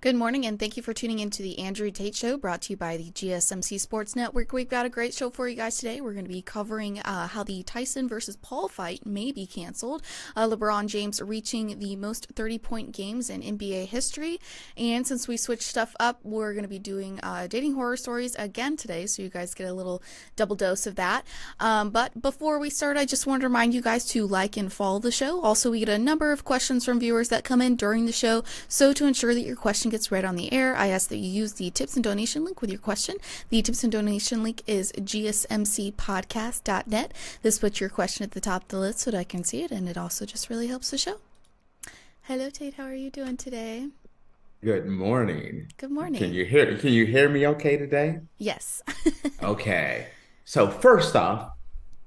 Good morning, and thank you for tuning into the Andrew Tate Show, brought to you by the GSMC Sports Network. We've got a great show for you guys today. We're going to be covering how the Tyson versus Paul fight may be canceled, LeBron James reaching the most 30-point games in NBA history, and since we switched stuff up, we're going to be doing dating horror stories again today, so you guys get a little double dose of that. But before we start, I just want to remind you guys to like and follow the show. Also, we get a number of questions from viewers that come in during the show, so to ensure that your question gets read on the air, I ask that you use the tips and donation link with your question. The tips and donation link is gsmcpodcast.net. This puts your question at the top of the list so that I can see it, and it also just really helps the show. Hello, Tate. How are you doing today? Good morning. Good morning. Can you hear me okay today? Yes. Okay. So first off,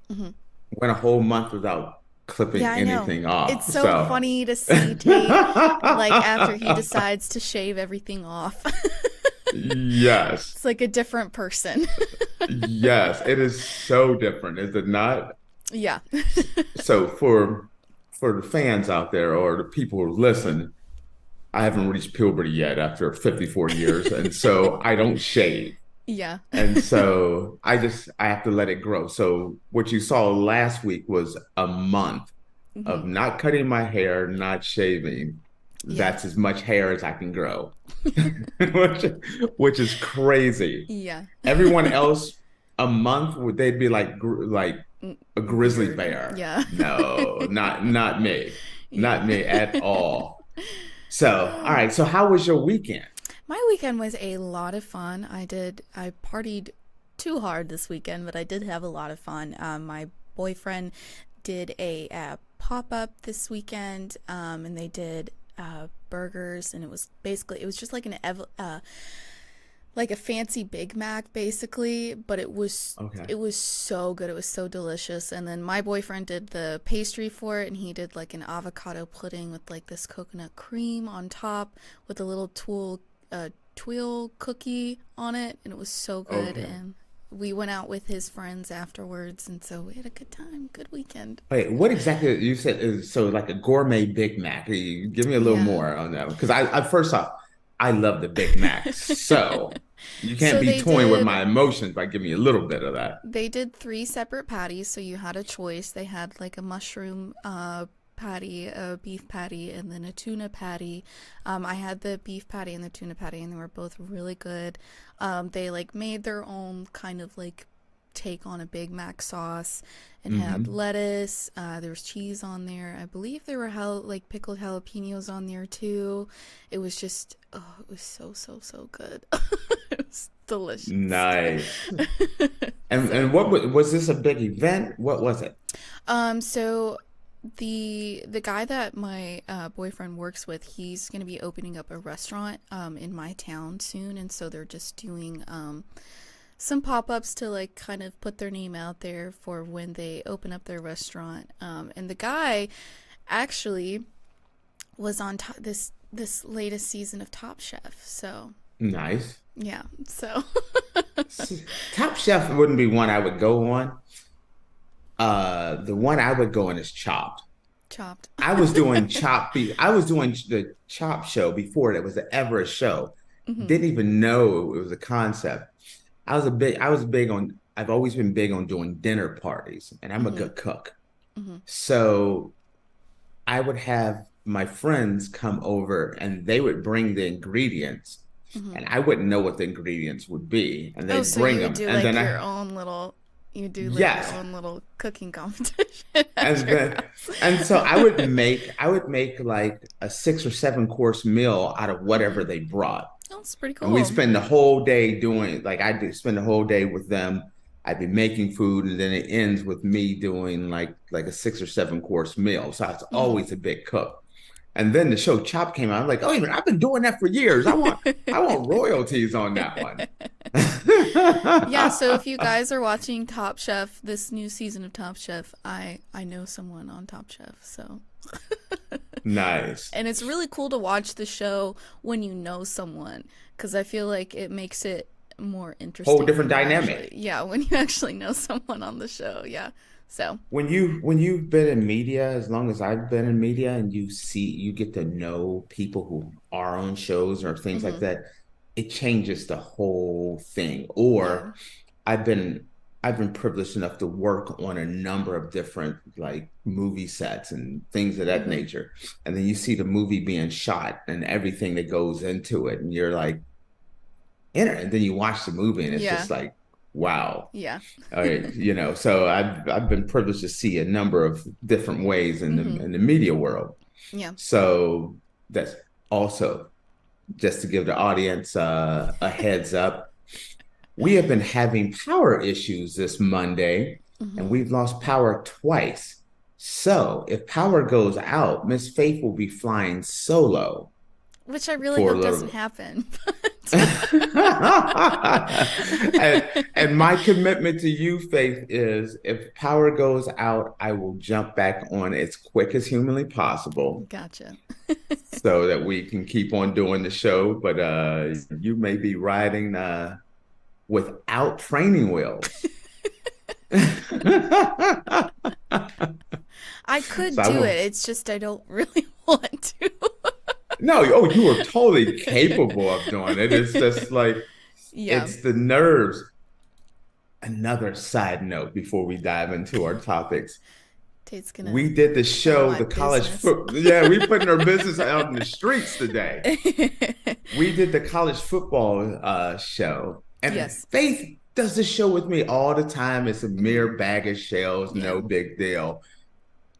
went a whole month without clipping Yeah, I know. anything off. It's so funny to see Tate like after he decides to shave everything off. Yes. It's like a different person. Yes, it is so different, is it not? Yeah. So for the fans out there or the people who listen, I haven't reached puberty yet after 54 years, and so I don't shave. Yeah. And so I have to let it grow. So what you saw last week was a month of not cutting my hair, not shaving. Yeah. That's as much hair as I can grow, which is crazy. Yeah. Everyone else, a month, they'd be like a grizzly bear. Yeah. No, not me. Not me at all. So, all right. So how was your weekend? My weekend was a lot of fun. I partied too hard this weekend, but I did have a lot of fun. My boyfriend did a pop-up this weekend, and they did burgers, and it was just like like a fancy Big Mac basically, but it was so good. It was so delicious. And then my boyfriend did the pastry for it, and he did like an avocado pudding with like this coconut cream on top with a little twirl cookie on it, and it was so good. Okay. And we went out with his friends afterwards, and so we had a good time, good weekend. Wait, what exactly you said is so like a gourmet Big Mac? You give me a little Yeah. more on that one because I first off, I love the Big Mac, so you can't So be they toying with did my emotions by giving me a little bit of that. they did 3 separate patties, so you had a choice. They had like a mushroom patty, a beef patty, and then a tuna patty. I had the beef patty and the tuna patty, and they were both really good. They like made their own kind of like take on a Big Mac sauce and had Hmm. lettuce. There was cheese on there. I believe there were like pickled jalapenos on there too. It was just, oh, it was so good. It was delicious. Nice. So, And what was this a big event? What was it? so the guy that my boyfriend works with, he's gonna be opening up a restaurant in my town soon, and so they're just doing some pop-ups to like kind of put their name out there for when they open up their restaurant. And the guy actually was on this latest season of Top Chef, so Nice. yeah, so Top Chef wouldn't be one I would go on. The one I would go on is Chopped. chopped. I was doing I was doing the Chop show before that was ever a show. Hmm. Didn't even know it was a concept. I was big on, I've always been big on doing dinner parties, and I'm a Hmm. good cook. Hmm. So I would have my friends come over and they would bring the ingredients, Hmm. and I wouldn't know what the ingredients would be, and Oh, they'd so bring you would them, do and like then you do like your yes, own little cooking competition at and your then house. and so I would make like a 6 or 7 course meal out of whatever Hmm. they brought. Oh, it's pretty And we cool. spend the whole day doing, like, I do spend the whole day with them. I'd be making food, and then it ends with me doing like a 6 or 7 course meal. So I was Hmm. always a big cook. And then the show Chop came out. I'm like, oh, even I've been doing that for years. I want royalties on that one. Yeah, so if you guys are watching Top Chef, this new season of Top Chef, I know someone on Top Chef, so Nice. and it's really cool to watch the show when you know someone, because I feel like it makes it more Whole interesting different when you actually, dynamic. yeah, when you actually know someone on the show, yeah. So, When you've been in media as long as I've been in media, and you get to know people who are on shows or things like hmm that, it changes the whole thing. yeah. Or I've been I've been privileged enough to work on a number of different like movie sets and things of that hmm nature. And then you see the movie being shot and everything that goes into it, and you're like, and then you watch the movie and it's Yeah. just like, wow. Yeah. All right, so I've been privileged to see a number of different ways in hmm the media world. Yeah. So that's also just to give the audience a heads up. We have been having power issues this Monday, and hmm we've lost power twice. So if power goes out, Miss Faith will be flying solo Which I really for a hope doesn't little. happen. And my commitment to you, Faith, is if power goes out, I will jump back on as quick as humanly possible Gotcha. so that we can keep on doing the show. But you may be riding without training wheels. I could So I do it. will. It's just I don't really want to. No, oh, you are totally capable of doing it. It's just like Yeah. it's the nerves. Another side note before we dive into our topics. Tate's gonna We did the tell show, my the college business. football. Yeah, we putting our business out in the streets today. We did the college football show, and Yes. Faith does this show with me all the time. It's a hmm mere bag of shells, Yeah. no big deal.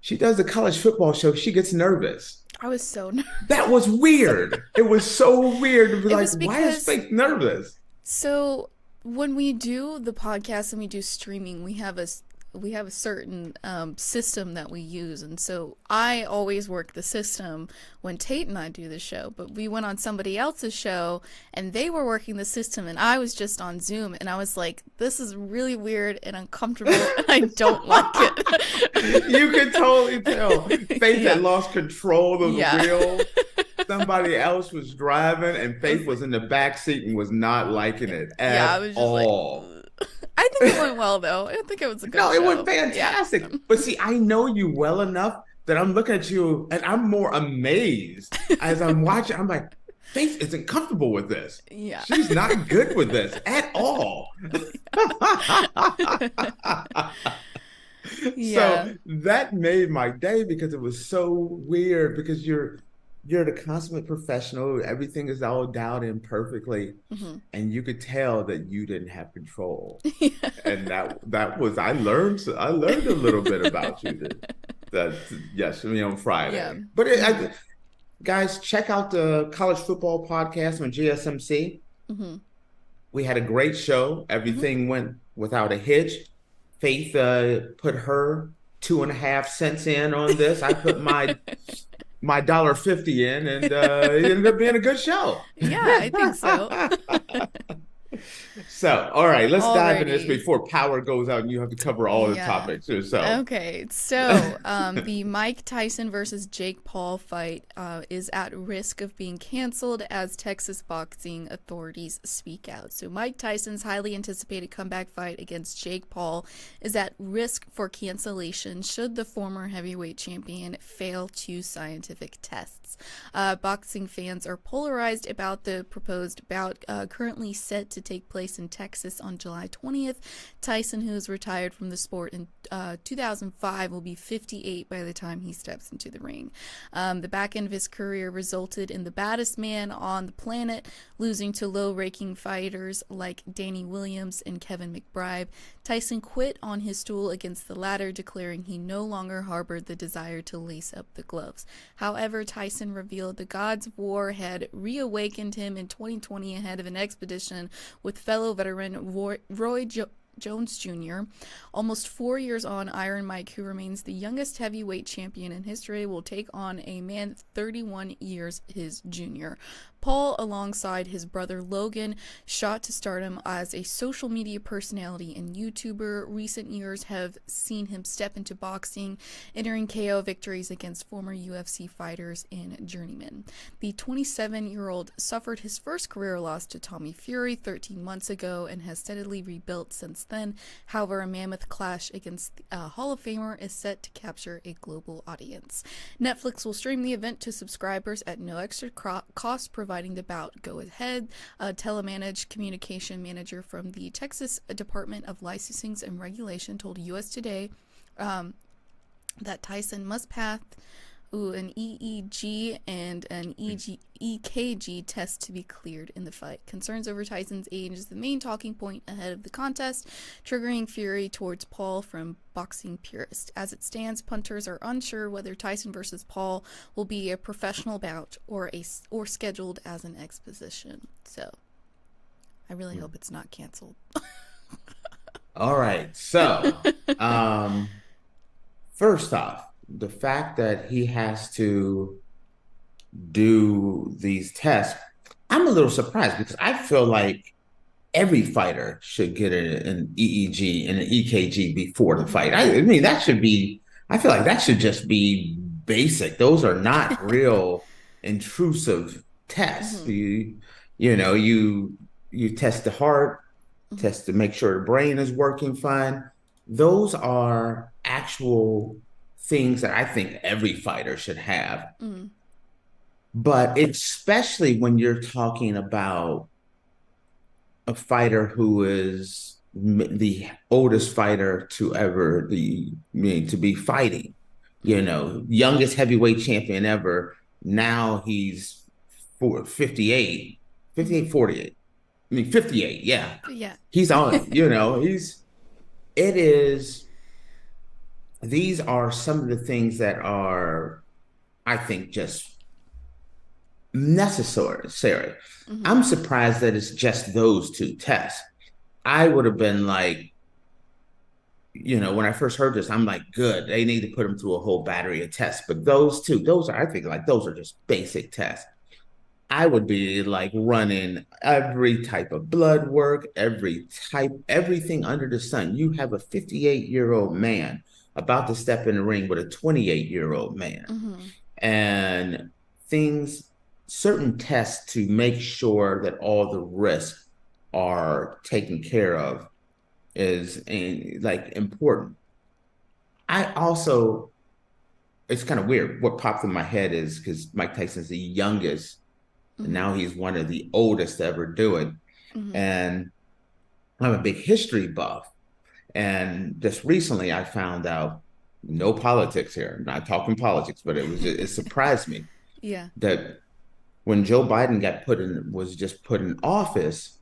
She does the college football show. She gets nervous. I was so nervous. That was weird. It was so weird to be It like, was why is because Faith nervous? so when we do the podcast and we do streaming, we have a certain system that we use, and so I always work the system when Tate and I do the show. But we went on somebody else's show, and they were working the system, and I was just on Zoom, and I was like, "This is really weird and uncomfortable, and I don't like it." You could totally tell. Faith Yeah, had lost control of the yeah. wheel. Somebody else was driving, and I was Faith like, was in the back seat and was not liking it yeah, I at was just like, all. "Ugh." I think it went well though. I think it was a good No, it went show. Yeah. fantastic. But see, I know you well enough that I'm looking at you and I'm more amazed as I'm watching. I'm like, Faith isn't comfortable with this. Yeah. She's not good with this at all. Yeah. So that made my day because it was so weird because you're the consummate professional. Everything is all dialed in perfectly, hmm and you could tell that you didn't have control. Yeah. And that was I learned a little bit about you that yesterday on Yeah. Friday. But guys, check out the college football podcast on GSMC. hmm We had a great show. hmm Everything went without a hitch. Faith put her 2.5 cents in on this. I put my $1.50 in, and it ended up being a good show. Yeah, I think so. So, all right, let's dive into this Alrighty. before power goes out and you have to cover all the Yeah. topics. So, Okay, so the Mike Tyson versus Jake Paul fight is at risk of being canceled as Texas boxing authorities speak out. So Mike Tyson's highly anticipated comeback fight against Jake Paul is at risk for cancellation should the former heavyweight champion fail two scientific tests. Boxing fans are polarized about the proposed bout currently set to take place in Texas on July 20th. Tyson, who is retired from the sport in 2005, will be 58 by the time he steps into the ring. The back end of his career resulted in the baddest man on the planet losing to low-ranking fighters like Danny Williams and Kevin McBride. Tyson quit on his stool against the latter, declaring he no longer harbored the desire to lace up the gloves. However, Tyson revealed the gods of war had reawakened him in 2020 ahead of an expedition with fellow veteran Roy Jones Jr. Almost 4 years on, Iron Mike, who remains the youngest heavyweight champion in history, will take on a man 31 years his junior. Paul, alongside his brother Logan, shot to stardom as a social media personality and YouTuber. Recent years have seen him step into boxing, entering KO victories against former UFC fighters and journeymen. The 27-year-old suffered his first career loss to Tommy Fury 13 months ago and has steadily rebuilt since then. However, a mammoth clash against a Hall of Famer is set to capture a global audience. Netflix will stream the event to subscribers at no extra cost, providing the bout. Go ahead. A telemanaged communication manager from the Texas Department of Licensing and Regulation told U.S. Today that Tyson must pass an EEG and an EKG test to be cleared in the fight. Concerns over Tyson's age is the main talking point ahead of the contest, triggering fury towards Paul from boxing purists. As it stands, punters are unsure whether Tyson versus Paul will be a professional bout or scheduled as an exposition. So, I really hope it's not canceled. All right. So, first off, the fact that he has to do these tests, I'm a little surprised because I feel like every fighter should get an EEG and an EKG before the fight. I mean, I feel like that should just be basic. Those are not real intrusive tests. You test the heart, test to make sure the brain is working fine. Those are actual things that I think every fighter should have. But especially when you're talking about a fighter who is the oldest fighter to be fighting, youngest heavyweight champion ever. Now he's 58, 48. I mean, 58. Yeah. Yeah. He's on, these are some of the things that are, I think, just necessary. I'm surprised that it's just those two tests. I would have been like, when I first heard this, I'm like, good, they need to put him through a whole battery of tests. But those are, I think, like, those are just basic tests. I would be like running every type of blood work, everything under the sun. You have a 58-year-old man about to step in the ring with a 28-year-old man. And certain tests to make sure that all the risks are taken care of is important. It's kind of weird. What popped in my head is because Mike Tyson's the youngest, and now he's one of the oldest to ever do it. And I'm a big history buff. And just recently I found out, no politics here, I'm not talking politics, but it surprised me that when Joe Biden was just put in office,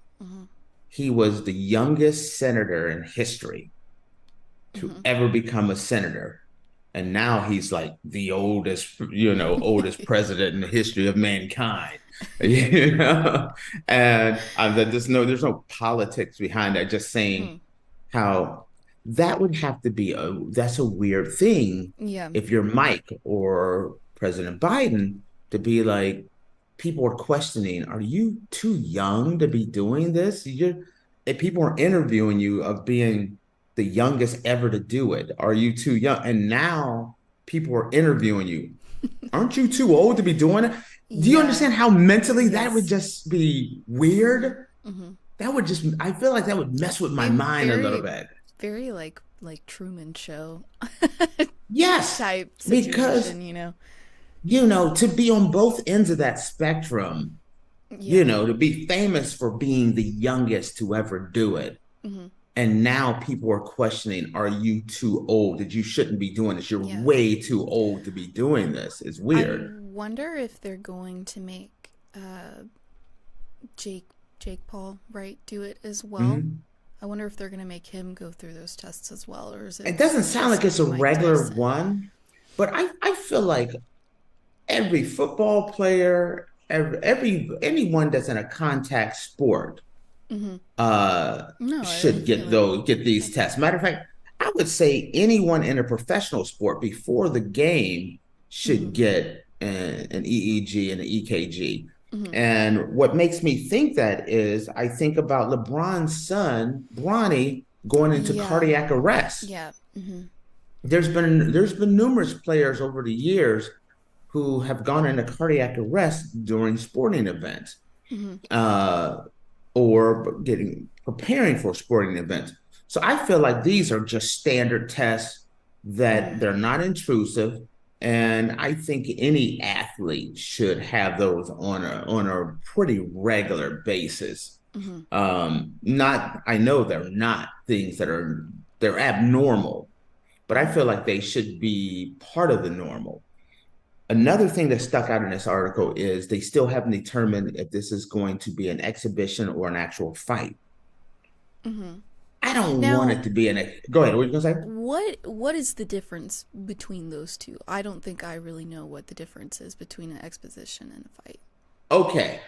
he was the youngest senator in history to ever become a senator. And now he's like the oldest president in the history of mankind. And there's no politics behind that, just saying how that would have to be that's a weird thing. If you're Mike or President Biden, to be like, people are questioning, are you too young to be doing this? If people are interviewing you of being the youngest ever to do it, are you too young? And now people are interviewing you, aren't you too old to be doing it? Do you understand how mentally that would just be weird? That would just, I feel like that would mess with my mind a little bit. Very like Truman Show. Yes. Type situation, because, to be on both ends of that spectrum, to be famous for being the youngest to ever do it. And now people are questioning, are you too old? That you shouldn't be doing this. You're way too old to be doing this. It's weird. I wonder if they're going to make Jake Paul, right, do it as well. I wonder if they're going to make him go through those tests as well, or is it? It doesn't sound like it's a regular one, but I feel like every football player, anyone that's in a contact sport, should get these tests. Matter of fact, I would say anyone in a professional sport before the game should get an EEG and an EKG. And what makes me think that is I think about LeBron's son, Bronny, going into Yeah. cardiac arrest. Yeah. There's been numerous players over the years who have gone into cardiac arrest during sporting events, uh, or getting preparing for sporting events. So I feel like these are just standard tests that they're not intrusive, and I think any athlete should have those on a pretty regular basis. Not I know they're not things that they're abnormal, but I feel like they should be part of the normal. Another thing that stuck out in this article is they still haven't determined if this is going to be an exhibition or an actual fight. I don't want Now, it to be go ahead. What are you gonna say? what is the difference between those two? I don't think I really know what the difference is between an exposition and a fight. Okay.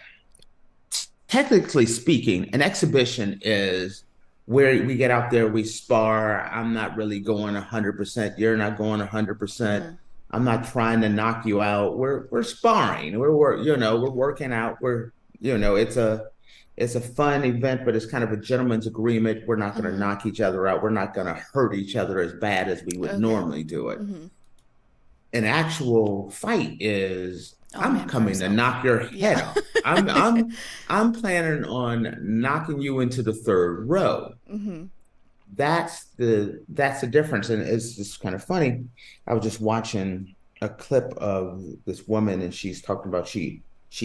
Technically speaking, an exhibition is where we get out there, we spar. I'm not really going 100%. You're not going 100%. I'm not trying to knock you out. We're sparring. We're working out. It's a fun event, but it's kind of a gentleman's agreement. We're not going to knock each other out. We're not going to hurt each other as bad as we would Okay. normally do it. An actual fight is All I'm man for coming to himself. knock your head Yeah. off. I'm planning on knocking you into the third row. That's the difference. And it's just kind of funny. I was just watching a clip of this woman, and she's talking about she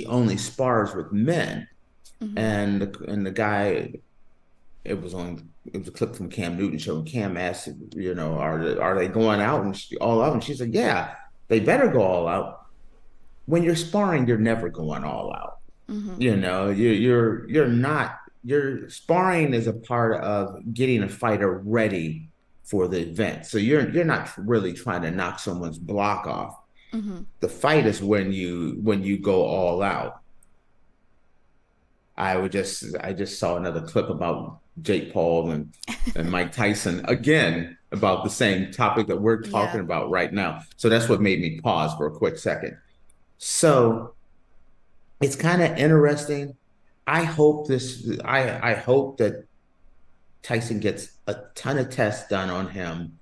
only spars with men. And the guy, it was a clip from Cam Newton show. And Cam asked, are they going out and all out? And she said, yeah, they better go all out. When you're sparring, you're never going all out. You're not. Your sparring is a part of getting a fighter ready for the event. So you're not really trying to knock someone's block off. The fight is when you go all out. I just saw another clip about Jake Paul and Mike Tyson again about the same topic that we're talking Yeah. about right now. So that's what made me pause for a quick second. So it's kind of interesting. I hope that Tyson gets a ton of tests done on him,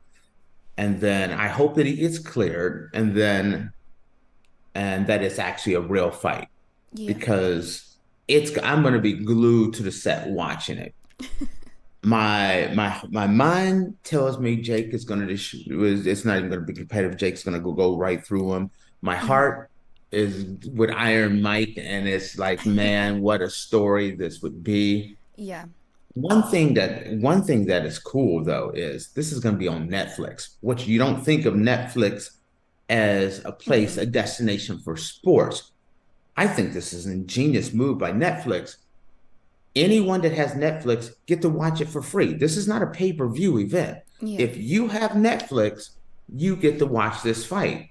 and then I hope that he gets cleared, and that it's actually a real fight, Yeah. because I'm going to be glued to the set watching it. My mind tells me Jake is going to it's not even going to be competitive. Jake's going to go right through him. My heart is with Iron Mike, and it's like, man, what a story this would be. Yeah. One thing that is cool though is this is going to be on Netflix, which you don't think of Netflix as a place, a destination for sports. I think this is an ingenious move by Netflix. Anyone that has Netflix get to watch it for free. This is not a pay-per-view event. Yeah. If you have Netflix, you get to watch this fight.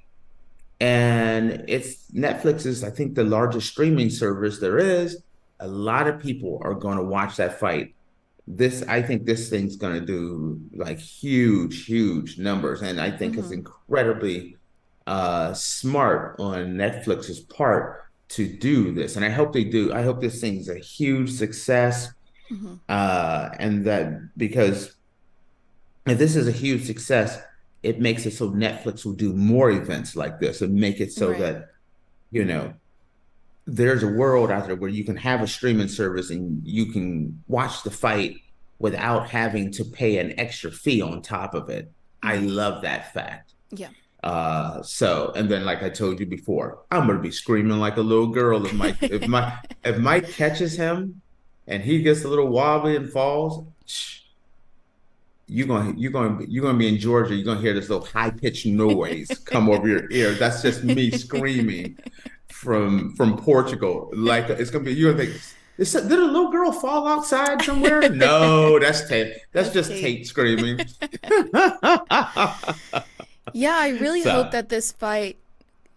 And Netflix is, I think, the largest streaming service there is. A lot of people are going to watch that fight. I think this thing's going to do like huge, huge numbers. And I think it's incredibly smart on Netflix's part to do this. And I hope they do. I hope this thing's a huge success. And that, because if this is a huge success, it makes it so Netflix will do more events like this and make it so Right. that, there's a world out there where you can have a streaming service and you can watch the fight without having to pay an extra fee on top of it. I love that fact. Yeah. And then, like I told you before, I'm gonna be screaming like a little girl if Mike catches him and he gets a little wobbly and falls. You're gonna be in Georgia. You're gonna hear this little high pitched noise come over your ear. That's just me screaming from Portugal. Like, it's gonna be, you're gonna think, did a little girl fall outside somewhere? No, that's Tate. That's just Tate screaming. Yeah, I really hope So, that this fight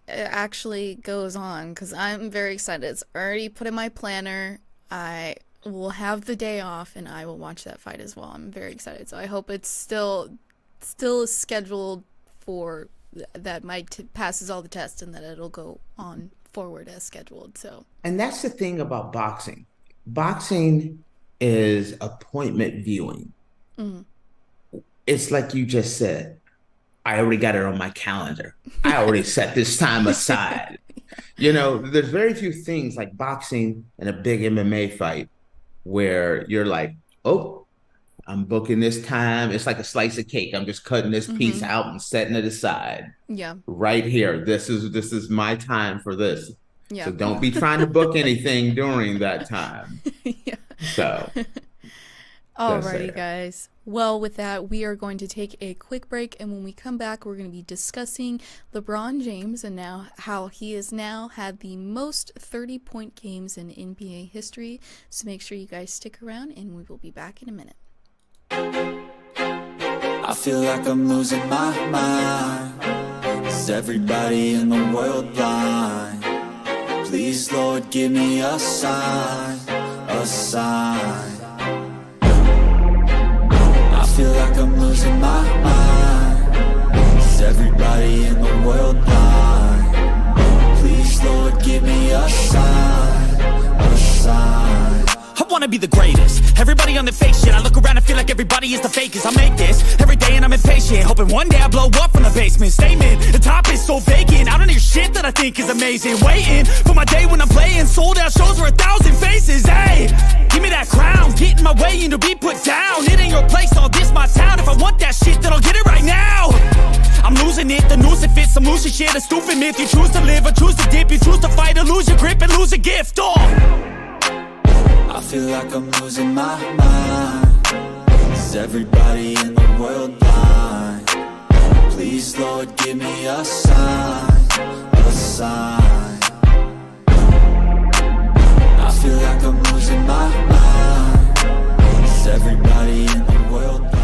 actually goes on, because I'm very excited. It's already put in my planner. I will have the day off and I will watch that fight as well. I'm very excited. So I hope it's still scheduled for that Mike passes all the tests and that it'll go on forward as scheduled. So, and that's the thing about boxing. Boxing is appointment viewing. mm-hmm. It's like you just said, I already got it on my calendar. I already set this time aside. There's very few things like boxing and a big MMA fight where you're like, oh, I'm booking this time. It's like a slice of cake. I'm just cutting this piece out and setting it aside. Yeah. Right here. This is my time for this. Yeah. So don't be trying to book anything during that time. Yeah. So. Alrighty, guys. Well, with that, we are going to take a quick break, and when we come back, we're going to be discussing LeBron James and now how he has now had the most 30-point games in NBA history. So make sure you guys stick around, and we will be back in a minute. I feel like I'm losing my mind. Is everybody in the world blind? Please, Lord, give me a sign, a sign. I feel like I'm losing my mind. Is everybody in the world blind? Please, Lord, give me a sign, a sign. I wanna be the greatest. Everybody on the fake shit. I look around and feel like everybody is the fakest. I make this every day and I'm impatient, hoping one day I blow up from the basement. Statement, the top is so vacant. I don't hear shit that I think is amazing. Waiting for my day when I'm playing sold out shows for 1,000 faces. Hey, give me that crown, get in my way and to be put down. It ain't your place, all this my town. If I want that shit, then I'll get it right now. I'm losing it, the noose it fits, some losing shit, a stupid myth. You choose to live or choose to dip, you choose to fight or lose your grip and lose a gift. I feel like I'm losing my mind. Is everybody in the world blind? Please, Lord, give me a sign, a sign. I feel like I'm losing my mind. Is everybody in the world blind?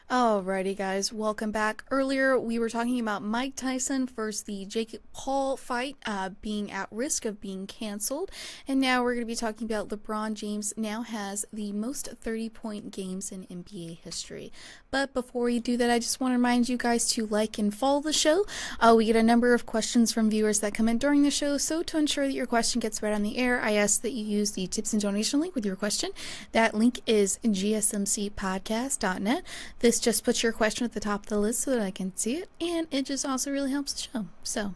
Alrighty, guys, welcome back. Earlier, we were talking about Mike Tyson versus the Jake Paul fight being at risk of being canceled. And now we're going to be talking about LeBron James now has the most 30-point games in NBA history. But before we do that, I just want to remind you guys to like and follow the show. We get a number of questions from viewers that come in during the show. So to ensure that your question gets read on the air, I ask that you use the tips and donation link with your question. That link is gsmcpodcast.net. This just puts your question at the top of the list so that I can see it, and it just also really helps the show. So,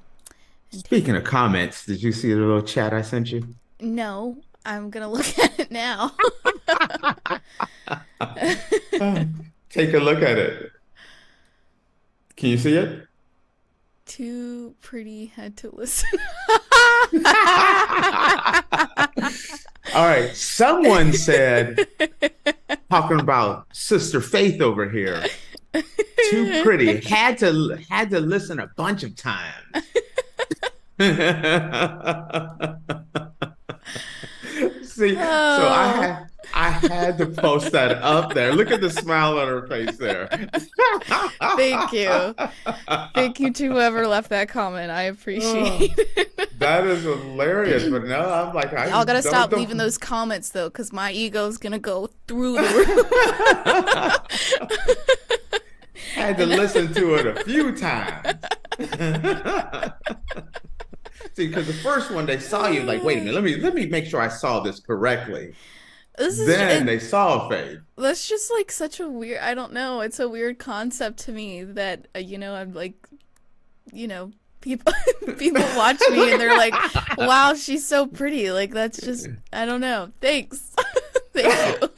speaking of comments, did you see the little chat I sent you? No, I'm gonna look at it now. Take a look at it. Can you see it? Too pretty head to listen. All right. Someone said, talking about Sister Faith over here, too pretty. Had to listen a bunch of times. See, so I had to post that up there. Look at the smile on her face there. Thank you. Thank you to whoever left that comment. I appreciate it. That is hilarious. But no, I'm like, y'all gotta stop leaving those comments though, because my ego's gonna go through the roof. I had to listen to it a few times. See, because the first one they saw you like, wait a minute, let me make sure I saw this correctly. Then they saw Faith. That's just like such a weird, I don't know, it's a weird concept to me that, I'm like, people watch me and they're like, wow, she's so pretty. Like, that's just, I don't know. Thanks. Thank you.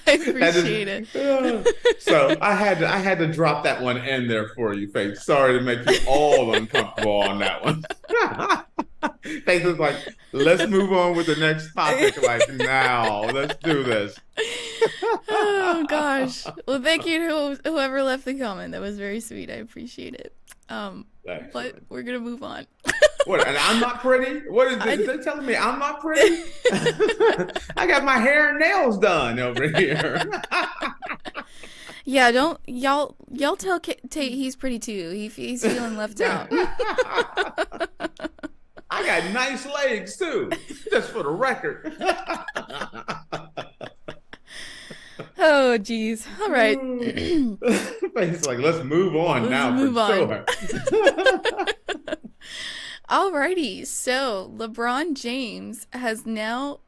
I appreciate it. So I had to drop that one in there for you, Faith. Sorry to make you all uncomfortable on that one. Faith is like, let's move on with the next topic. Like, now, let's do this. Oh gosh. Well, thank you to whoever left the comment. That was very sweet. I appreciate it. But we're gonna move on. What? And I'm not pretty? What is this? Is they telling me I'm not pretty? I got my hair and nails done over here. Yeah, don't y'all tell Tate he's pretty too. He's feeling left out. I got nice legs too, just for the record. Oh, geez. All right. It's like, let's move on Let's now move for on. sure. Alrighty, so LeBron James now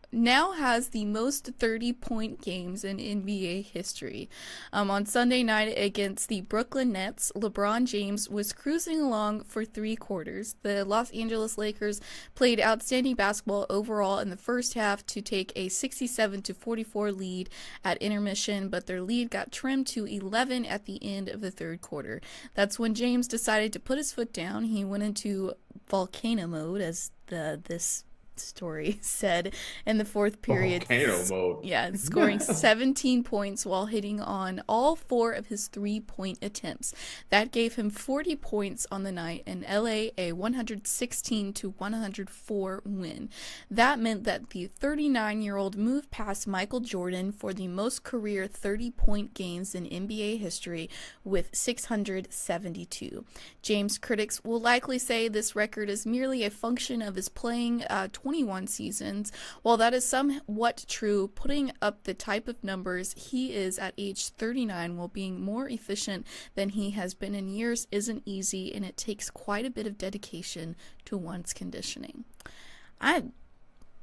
has the most 30-point games in NBA history. On Sunday night against the Brooklyn Nets, LeBron James was cruising along for 3 quarters. The Los Angeles Lakers played outstanding basketball overall in the first half to take a 67-44 lead at intermission, but their lead got trimmed to 11 at the end of the third quarter. That's when James decided to put his foot down. He went into volcano mode, as this story said, in the fourth period. Volcano mode. Yeah, scoring 17 points while hitting on all 4 of his 3-point attempts. That gave him 40 points on the night, and LA a 116-104 win. That meant that the 39-year-old moved past Michael Jordan for the most career 30-point games in NBA history with 672. James critics will likely say this record is merely a function of his playing 21 seasons. While that is somewhat true, putting up the type of numbers he is at age 39 while being more efficient than he has been in years isn't easy, and it takes quite a bit of dedication to one's conditioning.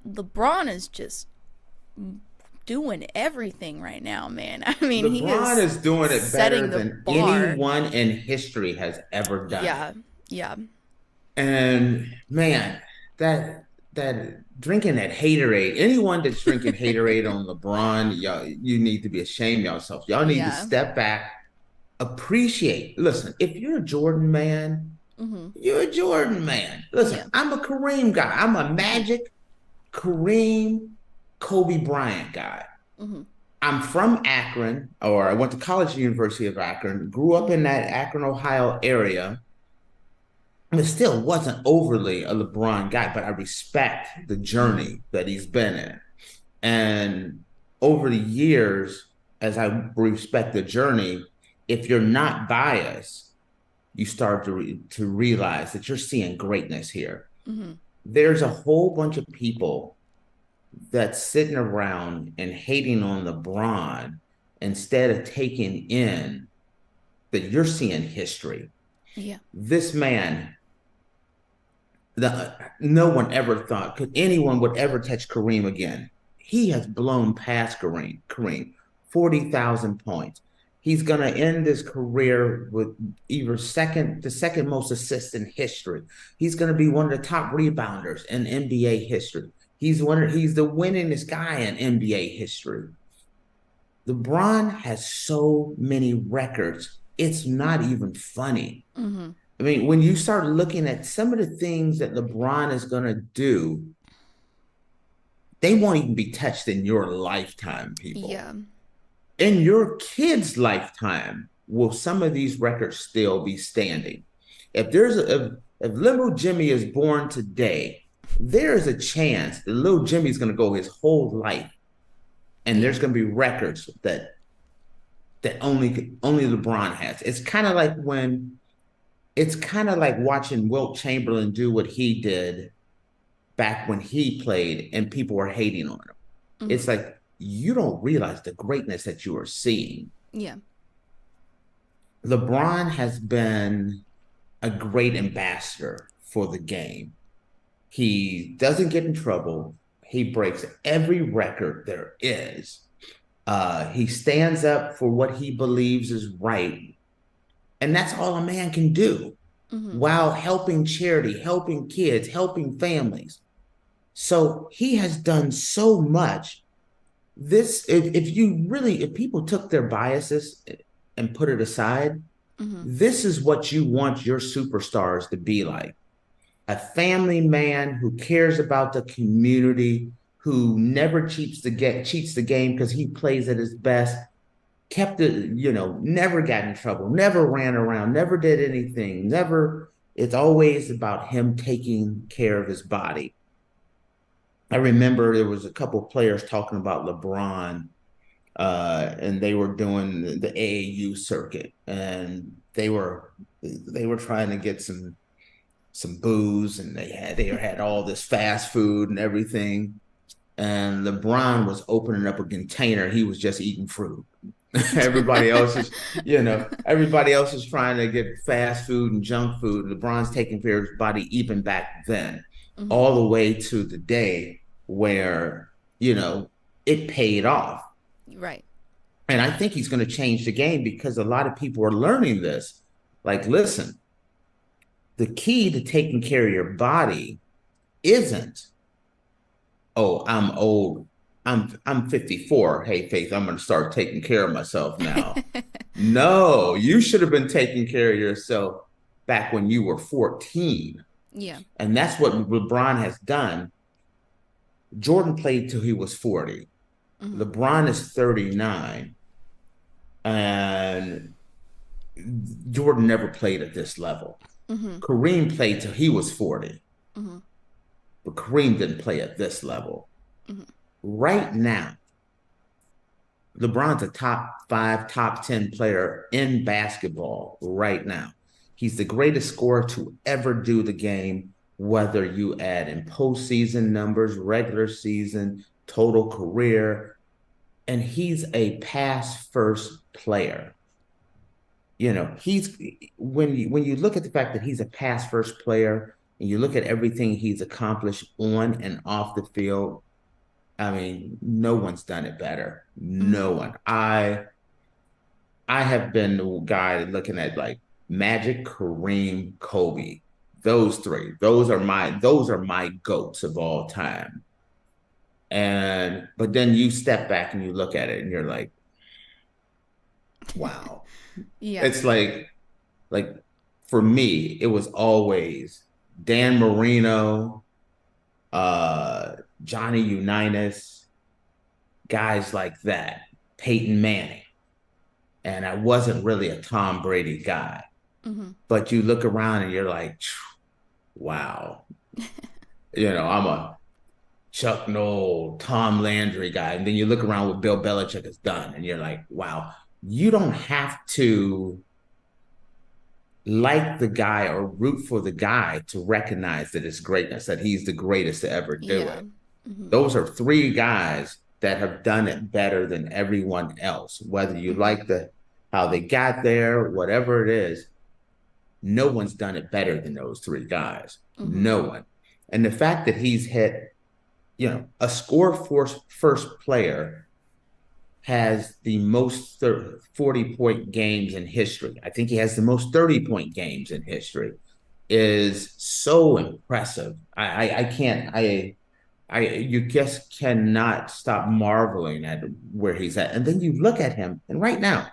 LeBron is just doing everything right now, man. I mean, LeBron is doing it better than bar. anyone in history has ever done. Yeah. And man, that drinking that haterade, anyone that's drinking haterade on LeBron, y'all, you need to be ashamed of yourself. Y'all need to step back, appreciate. Listen, if you're a Jordan man, you're a Jordan man. Listen, I'm a Kareem guy. I'm a Magic, Kareem, Kobe Bryant guy. I'm from Akron, or I went to college at the University of Akron, grew up in that Akron, Ohio area. It still wasn't overly a LeBron guy, but I respect the journey that he's been in. And over the years, as I respect the journey, if you're not biased, you start to realize that you're seeing greatness here. There's a whole bunch of people that's sitting around and hating on LeBron instead of taking in that you're seeing history. This man, no one ever thought anyone would ever touch Kareem again. He has blown past Kareem, 40,000 points. He's going to end his career with either the second most assists in history. He's going to be one of the top rebounders in NBA history. He's the winningest guy in NBA history. LeBron has so many records. It's not even funny. I mean, when you start looking at some of the things that LeBron is going to do, they won't even be touched in your lifetime, people. In your kid's lifetime, will some of these records still be standing? If little Jimmy is born today, there is a chance that little Jimmy's going to go his whole life, and there's going to be records that only LeBron has. It's kind of like watching Wilt Chamberlain do what he did back when he played and people were hating on him. It's like, you don't realize the greatness that you are seeing. LeBron has been a great ambassador for the game. He doesn't get in trouble. He breaks every record there is. He stands up for what he believes is right. And that's all a man can do while helping charity, helping kids, helping families. So he has done so much. If people took their biases and put it aside, this is what you want your superstars to be like. A family man who cares about the community, who never cheats the game because he plays at his best, never got in trouble, never ran around, never did anything, it's always about him taking care of his body. I remember there was a couple of players talking about LeBron, and they were doing the AAU circuit, and they were trying to get some booze, and they had all this fast food and everything. and LeBron was opening up a container. He was just eating fruit. Everybody else is, everybody else is trying to get fast food and junk food. LeBron's taking care of his body even back then, all the way to the day where, it paid off. Right. And I think he's going to change the game because a lot of people are learning this. Like, listen, the key to taking care of your body isn't, oh, I'm old. I'm 54. Hey, Faith, I'm going to start taking care of myself now. No, you should have been taking care of yourself back when you were 14. Yeah. And that's what LeBron has done. Jordan played till he was 40. LeBron is 39. And Jordan never played at this level. Kareem played till he was 40. But Kareem didn't play at this level. Right now, LeBron's a top 5, top 10 player in basketball right now. He's the greatest scorer to ever do the game, whether you add in postseason numbers, regular season, total career. And he's a pass first player. He's when you look at the fact that he's a pass first player and you look at everything he's accomplished on and off the field, I mean, no one's done it better. No one. I have been the guy looking at like Magic, Kareem, Kobe. Those three. Those are my GOATs of all time. But then you step back and you look at it and you're like, wow. Yeah. It's like for me, it was always Dan Marino, Johnny Unitas, guys like that, Peyton Manning. And I wasn't really a Tom Brady guy. But you look around and you're like, wow. I'm a Chuck Noll, Tom Landry guy. And then you look around what Bill Belichick has done and you're like, wow, you don't have to like the guy or root for the guy to recognize that his greatness, that he's the greatest to ever do it. Those are three guys that have done it better than everyone else. Whether you like how they got there, whatever it is, no one's done it better than those three guys. No one. And the fact that he's hit, a score first player has the most 40-point games in history. I think he has the most 30-point games in history. Is so impressive. You just cannot stop marveling at where he's at. And then you look at him, and right now,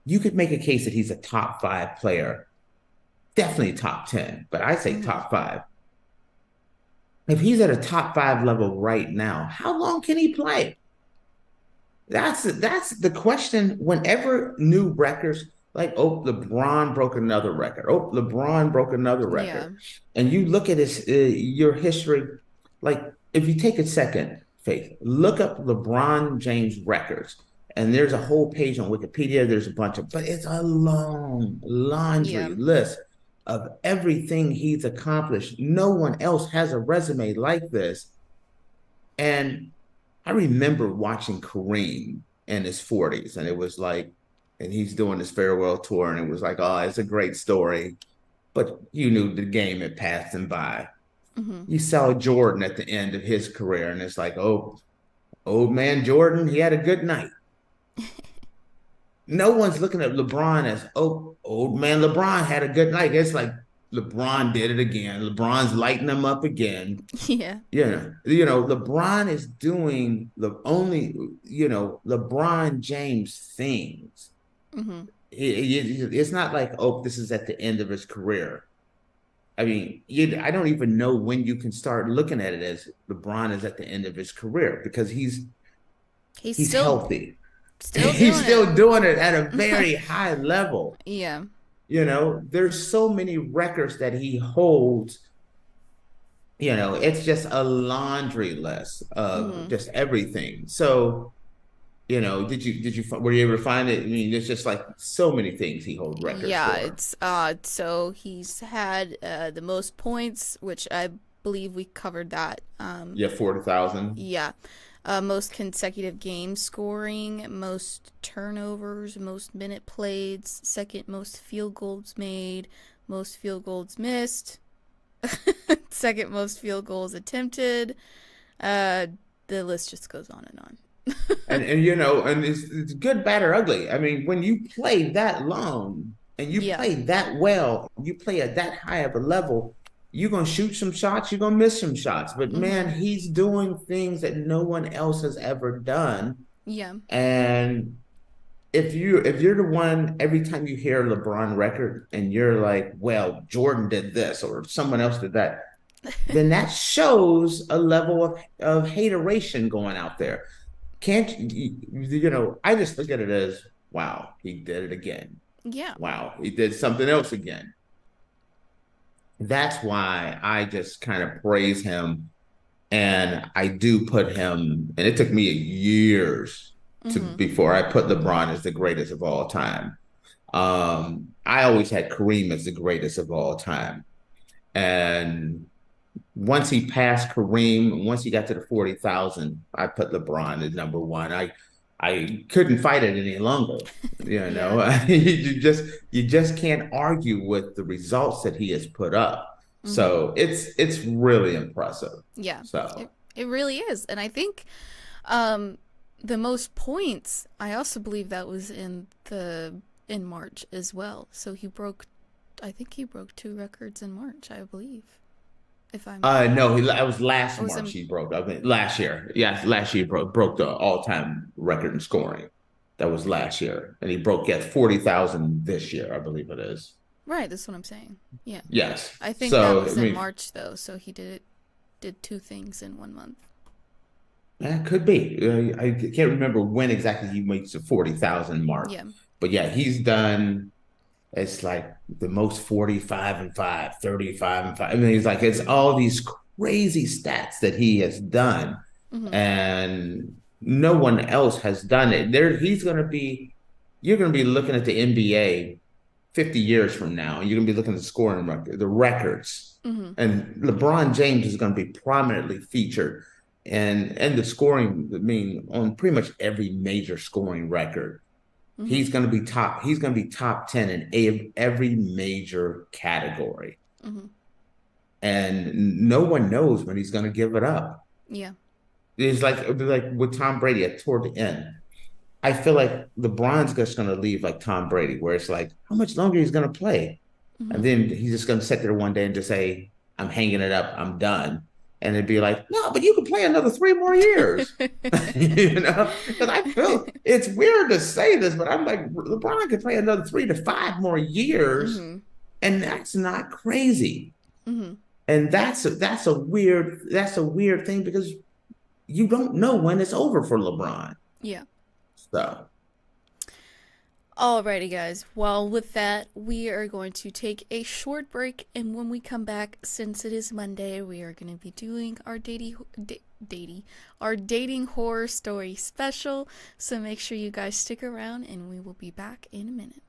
you could make a case that he's a top 5 player, definitely top 10, but I say top 5. If he's at a top 5 level right now, how long can he play? That's the question. Whenever new records, like, LeBron broke another record. LeBron broke another record. Yeah. And you look at your history, like, if you take a second, Faith, look up LeBron James records. And there's a whole page on Wikipedia. There's a bunch but it's a long laundry list of everything he's accomplished. No one else has a resume like this. And I remember watching Kareem in his 40s, and it was like, and he's doing his farewell tour, and it was like, oh, it's a great story. But you knew the game had passed him by. You saw Jordan at the end of his career, and it's like, oh, old man Jordan, he had a good night. No one's looking at LeBron as, oh, old man LeBron had a good night. It's like, LeBron did it again. LeBron's lighting them up again. Yeah. LeBron is doing LeBron James things. It's not like, oh, this is at the end of his career. I mean, I don't even know when you can start looking at it as LeBron is at the end of his career, because he's still healthy. He's still doing it at a very high level. Yeah. There's so many records that he holds. It's just a laundry list of just everything. So, were you able to find it? I mean, there's just like so many things he holds records for. It's so he's had the most points, which I believe we covered that. Yeah, 40,000. Yeah. Most consecutive game scoring, most turnovers, most minute played, second most field goals made, most field goals missed, second most field goals attempted. The list just goes on and on. And and it's good, bad, or ugly. I mean, when you play that long and you play that well, you play at that high of a level, you're gonna shoot some shots, you're gonna miss some shots. But man, he's doing things that no one else has ever done. Yeah. And if you're the one, every time you hear a LeBron record and you're like, well, Jordan did this or someone else did that, then that shows a level of hateration going out there. Can't I just look at it as, wow, he did it again. Yeah. Wow, he did something else again. That's why I just kind of praise him, and I do put him, and it took me years before I put LeBron as the greatest of all time. I always had Kareem as the greatest of all time. And once he passed Kareem, once he got to the 40,000, I put LeBron as number one. I couldn't fight it any longer. You just can't argue with the results that he has put up. So it's really impressive. Yeah. So it really is. And I think the most points, I also believe that was in March as well. So I think he broke 2 records in March, I believe. If I'm no, that was last March he broke. I mean, last year. Yes, last year broke the all-time record in scoring. That was last year, and he broke 40,000 this year, I believe it is. Right, that's what I'm saying. Yeah. Yes. I think that was in March though, so he did 2 things in 1 month. That could be. I can't remember when exactly he makes the 40,000 mark. Yeah. But yeah, he's done. It's like the most 45-5, 35-5. I mean, it's all these crazy stats that he has done, and no one else has done it. You're going to be looking at the NBA 50 years from now, and you're going to be looking at the scoring record, the records, and LeBron James is going to be prominently featured and the scoring. I mean, on pretty much every major scoring record. He's going to be top. He's going to be top 10 in every major category, and no one knows when he's going to give it up. Yeah, It's like with Tom Brady toward the end. I feel like LeBron's just going to leave like Tom Brady, where it's like, how much longer he's going to play, and then he's just going to sit there one day and just say, "I'm hanging it up. I'm done." And it'd be like, no, but you can play another 3 more years. Because I feel it's weird to say this, but I'm like, LeBron could play another 3 to 5 more years, and that's not crazy. And that's a weird thing, because you don't know when it's over for LeBron. Yeah. So. Alrighty, guys. Well, with that, we are going to take a short break, and when we come back, since it is Monday, we are going to be doing our dating horror story special. So make sure you guys stick around, and we will be back in a minute.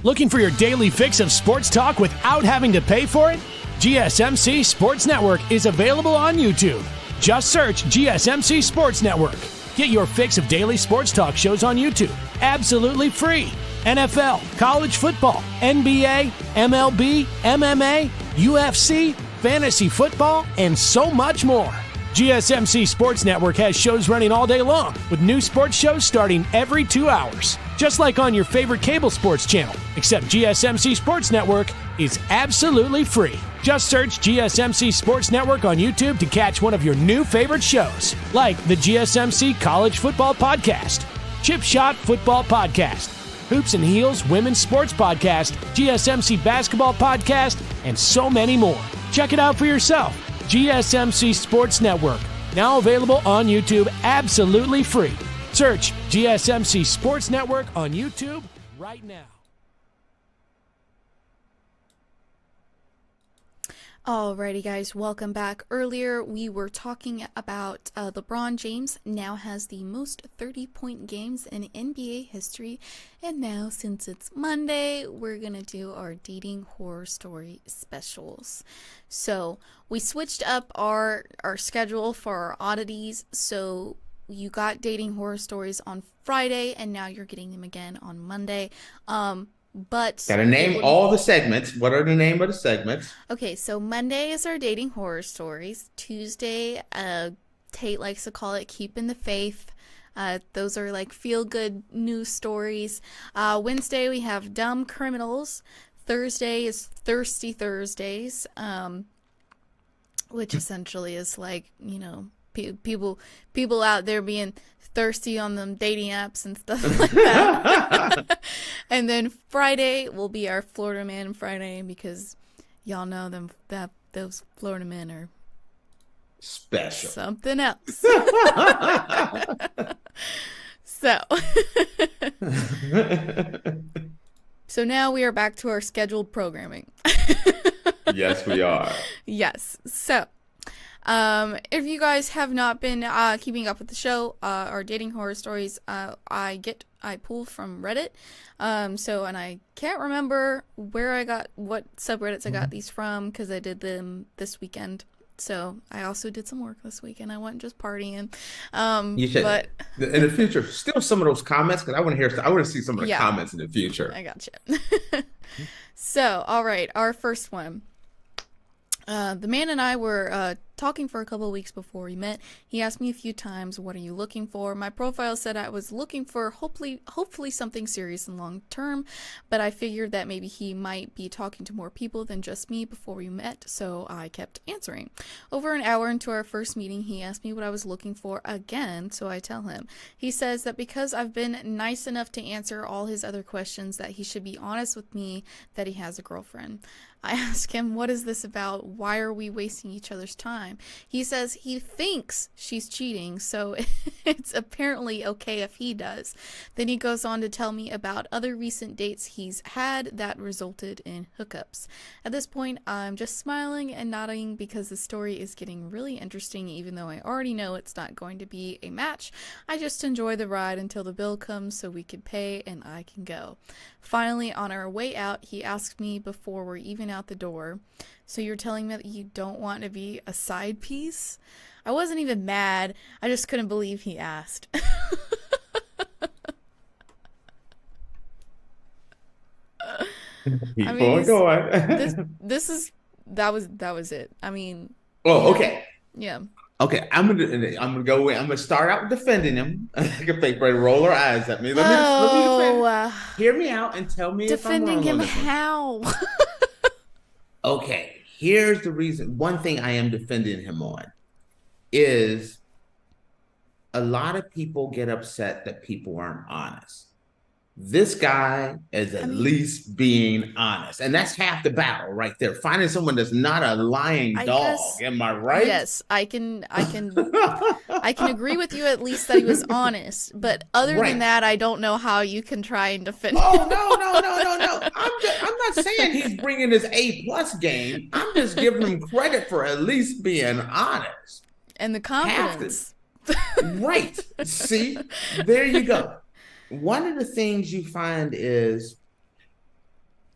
Looking for your daily fix of sports talk without having to pay for it? GSMC Sports Network is available on YouTube. Just search GSMC Sports Network. Get your fix of daily sports talk shows on YouTube, absolutely free. NFL, college football, NBA, MLB, MMA, UFC, fantasy football, and so much more. GSMC Sports Network has shows running all day long, with new sports shows starting every 2 hours. Just like on your favorite cable sports channel, except GSMC Sports Network is absolutely free. Just search GSMC Sports Network on YouTube to catch one of your new favorite shows, like the GSMC College Football Podcast, Chip Shot Football Podcast, Hoops and Heels Women's Sports Podcast, GSMC Basketball Podcast, and so many more. Check it out for yourself. GSMC Sports Network, now available on YouTube absolutely free. Search GSMC Sports Network on YouTube right now. Alrighty, guys, welcome back. Earlier, we were talking about LeBron James now has the most 30-point games in NBA history. And now, since it's Monday, we're going to do our dating horror story specials. So, we switched up our schedule for our oddities. So, you got dating horror stories on Friday, and now you're getting them again on Monday. But gotta name all the segments. What are the name of the segments? Okay, so Monday is our dating horror stories. Tuesday, Tate likes to call it keeping the faith. Those are like feel-good news stories. Wednesday, we have dumb criminals. Thursday is Thirsty Thursdays, which essentially is like, you know, people out there being thirsty on them dating apps and stuff like that. And then Friday will be our Florida Man Friday, because y'all know them that those Florida men are special, something else. So so now we are back to our scheduled programming. Yes, we are. Yes. So if you guys have not been keeping up with the show, our dating horror stories, I pull from Reddit. And I can't remember what subreddits I got these from, because I did them this weekend. So I also did some work this weekend. I wasn't just partying. You should, but in the future, still some of those comments, because I want to see some of the comments in the future. I gotcha. So, all right, our first one. The man and I were talking for a couple of weeks before we met. He asked me a few times, "What are you looking for?" My profile said I was looking for hopefully something serious and long term, but I figured that maybe he might be talking to more people than just me before we met, so I kept answering. Over an hour into our first meeting, he asked me what I was looking for again, so I tell him. He says that because I've been nice enough to answer all his other questions, that he should be honest with me that he has a girlfriend. I ask him, "What is this about? Why are we wasting each other's time?" He says he thinks she's cheating, so it's apparently okay if he does. Then he goes on to tell me about other recent dates he's had that resulted in hookups. At this point, I'm just smiling and nodding because the story is getting really interesting, even though I already know it's not going to be a match. I just enjoy the ride until the bill comes so we can pay and I can go. Finally, on our way out, he asks me before we're even out the door, "So you're telling me that you don't want to be a side piece?" I wasn't even mad. I just couldn't believe he asked. That was it. I mean. Oh, okay. Yeah. Okay, I'm gonna go in. I'm gonna start out defending him. Like a fake ready to roll her eyes at me. Let me defend. Hear me out and tell me defending if I'm wrong him how. Okay, here's the reason. One thing I am defending him on is a lot of people get upset that people aren't honest. This guy is at least being honest. And that's half the battle right there. Finding someone that's not a lying dog. Am I right? Yes, I can agree with you at least that he was honest. But other than that, I don't know how you can try and defend him. Oh, no. I'm not saying he's bringing his A+ game. I'm just giving him credit for at least being honest. And the confidence. Right. See, there you go. One of the things you find is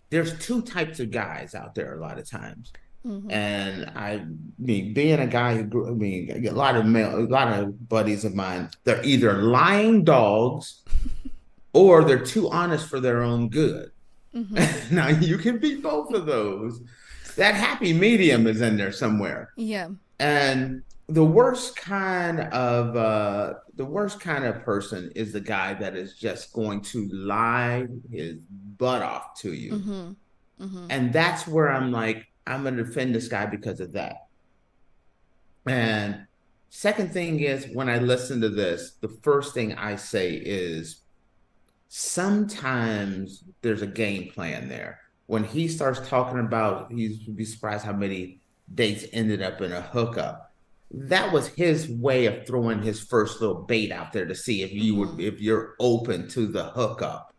there's two types of guys out there a lot of times. Mm-hmm. And I mean, being a guy who a lot of buddies of mine, they're either lying dogs or they're too honest for their own good. Mm-hmm. Now you can be both of those. That happy medium is in there somewhere. Yeah. And the worst kind of person is the guy that is just going to lie his butt off to you. Mm-hmm. Mm-hmm. And that's where I'm like, I'm going to defend this guy because of that. And second thing is, when I listen to this, the first thing I say is sometimes there's a game plan there. When he starts talking about, you'd be surprised how many dates ended up in a hookup. That was his way of throwing his first little bait out there to see if you're open to the hookup.